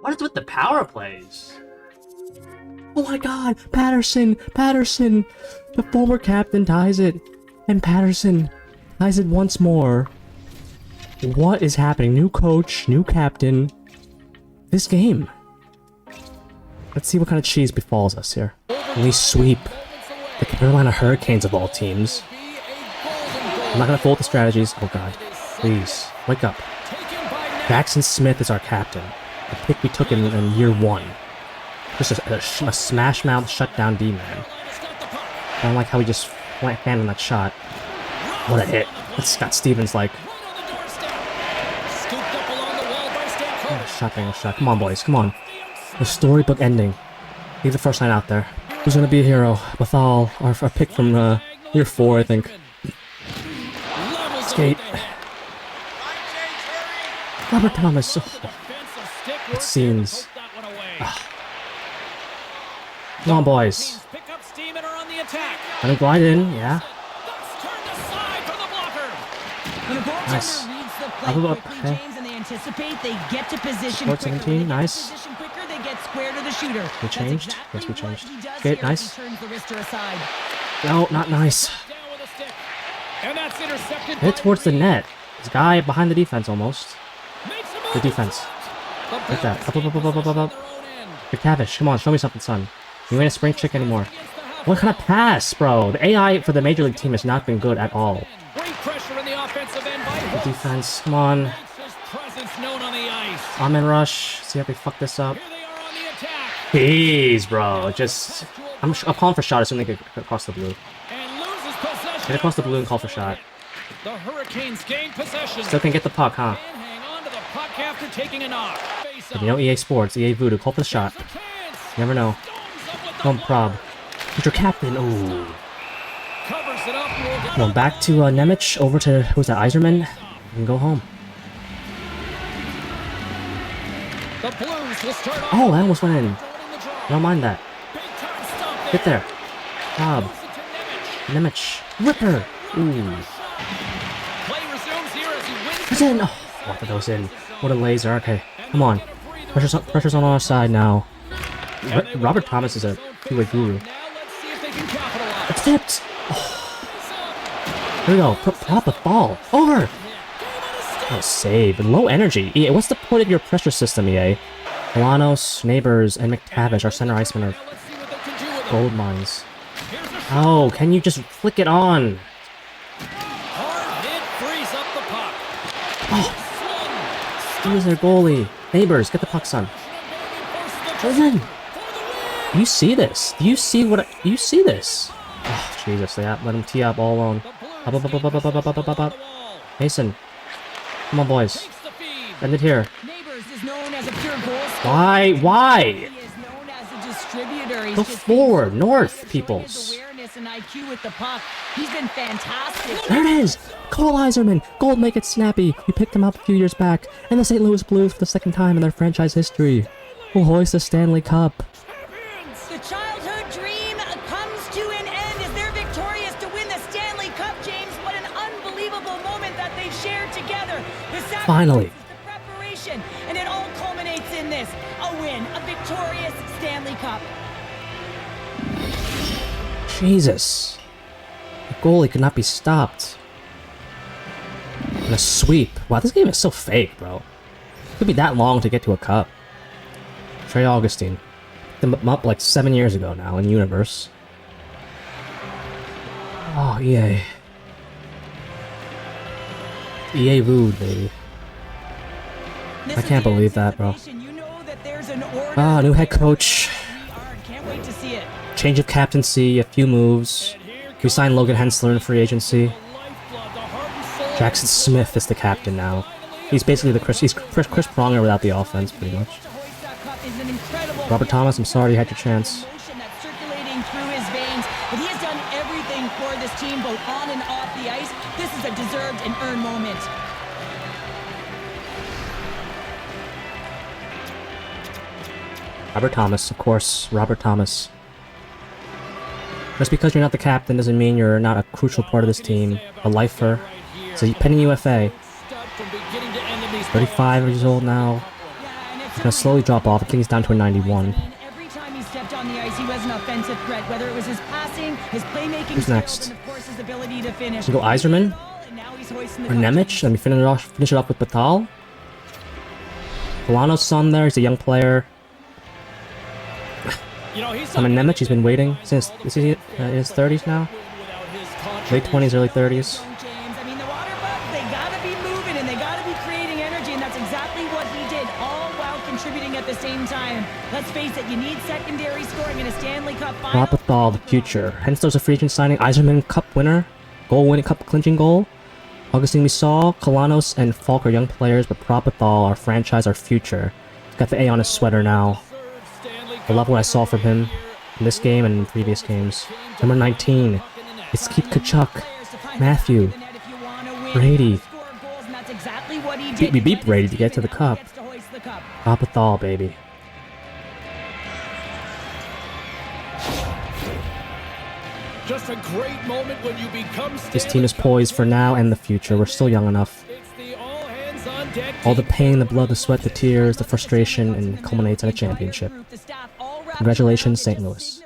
What is with the power plays? Oh my god, Patterson! Patterson! The former captain ties it. And Patterson ties it once more. What is happening? New coach, new captain. This game. Let's see what kind of cheese befalls us here. We sweep the Carolina Hurricanes of all teams. I'm not gonna fold the strategies. Oh god. Please, wake up. Jackson Smith is our captain. The pick we took in year 1. Just a smash mouth shutdown D-man. I don't like how he just fanned on that shot. What a hit. That's Scott Stevens like. Oh, shot, Daniel shot. Come on, boys, come on. The storybook ending. Leave the first line out there. Who's gonna be a hero? Bhathal, our pick from year 4, I think. Skate. Robert Thomas. It seems. Come on, boys. Let him glide in, yeah. Nice. Up, okay. Short 17, nice. We changed? Yes, we changed. Okay, nice. No, not nice. Hit towards the net. This guy behind the defense almost. The defense. Like that. Up. McTavish, come on, show me something, son. You ain't a spring chick anymore. What kind of pass, bro? The AI for the Major League team has not been good at all. The defense, come on. Amen rush. See how they fuck this up. Here they are on the attack. Jeez, bro. Just... I'm calling for shot as soon as they get across the blue. And loses possession. Get across the blue and call for shot. The Hurricanes gain possession. Still can get the puck, huh? And hang on to the puck after taking a knock. Face But you know EA Sports, EA Voodoo, call for the shot. There's a chance. You never know. Storms up with the Come puck. prob. Who's your captain? Ooh. Covers it up. Will get Going back to Nemec, over to, who's that, Iserman? You can go home. The Blues will start off. Oh, I almost went in. Joining the draw. I don't mind that. Big time stop Get there. Prob. Moves it to Nemec. Nemec. Ripper. Ooh. Play resumes here as he wins. It's in. Oh, I thought that was in. What a laser. Okay, come on. Pressure's on our side now. Robert Thomas is a two-way guru. Now let's see if they can capitalize. It's tipped. Oh. Here we go. Prop the ball. Over. Oh, save. Low energy. EA, what's the point of your pressure system, EA? Kolanos, Neighbors, and McTavish, our center icemen, are Let's see what they can do with it. gold mines. Here's a shot. Oh, can you just flick it on? Hard hit frees up the puck. Oh, Swung. who's their goalie? Neighbors, get the puck, son. Force the Listen. for the win. Do you see this? Do you see what? You see this? Oh, Jesus, they let him tee up all alone. The Blues Up, up, up, up, up, up, up, up, up, up, up. the wall. Mason, come on, boys. Takes the feed. End it here. Neighbors is known as a pure goal scorer. Why? Why? He is known as a distributor. He's Go just forward, been north, showing his peoples. awareness and IQ with the puck. He's been fantastic. There it is! Cole Iserman! Gold make it snappy! We picked him up a few years back, and the St. Louis Blues for the second time in their franchise history will hoist the Stanley Cup. The childhood dream comes to an end as they're victorious to win the Stanley Cup, James. What an unbelievable moment that they've shared together. The sacrifice, Finally. the preparation, and it all culminates in this. A win, a victorious Stanley Cup. Jesus. The goalie could not be stopped. And a sweep. Wow, this game is so fake, bro. It could be that long to get to a cup. Trey Augustine. Picked him up like 7 years ago now in Universe. Oh, EA. EA Vood, baby. This I is can't the believe that, bro. anticipation. You know that there's an order. Ah, new head coach. Can't wait to see it. Change of captaincy, a few moves. We signed Logan Hensler in free agency. Jackson Smith is the captain now. He's basically he's Chris Pronger without the offense, pretty much. To hoist that cup is an incredible Robert Thomas, I'm sorry you had your chance. emotion that's circulating through his veins, but he has done everything for this team, both on and off the ice. This is a deserved and earned moment. Robert Thomas, of course, Robert Thomas. Just because you're not the captain doesn't mean you're not a crucial part of this team. A lifer. It's a pending UFA. 35 years old now. He's gonna slowly drop off. I think he's down to a 91. Every time he stepped on the ice, he was an offensive threat, whether it was his passing, his playmaking Who's skills, next? and of course his ability to finish. We go Iserman And now he's hoisting the or cup. Nemec. Let me finish it off with Bhathal. Kolanos' son there. He's a young player. I'm in Nemec. He's been waiting since is he in his 30s now? Late 20s, early 30s. James, I mean, the water bugs, they gotta be moving and they gotta be creating energy, and that's exactly what he did, all while contributing at the same time. Let's face it, you need secondary scoring in a Stanley Cup final. Rob Bhathal, the future. Hensler's a free agent signing. Iserman, cup winner. Goal-winning, cup clinching goal. Augustine we saw. Kolanos and Falk are young players, but Rob Bhathal, our franchise, our future. He's got the A on his sweater now. I love what I saw from him in this game and in previous games. Number 19. It's Keith Kachuk. Matthew. Brady. We beat Brady to get to the cup. Rob Bhathal, baby. Just a great moment when you become This team is poised for now and the future. We're still young enough. It's the all hands on deck All the pain, the blood, the sweat, the tears, the frustration, and culminates in a championship. Congratulations, St. Louis.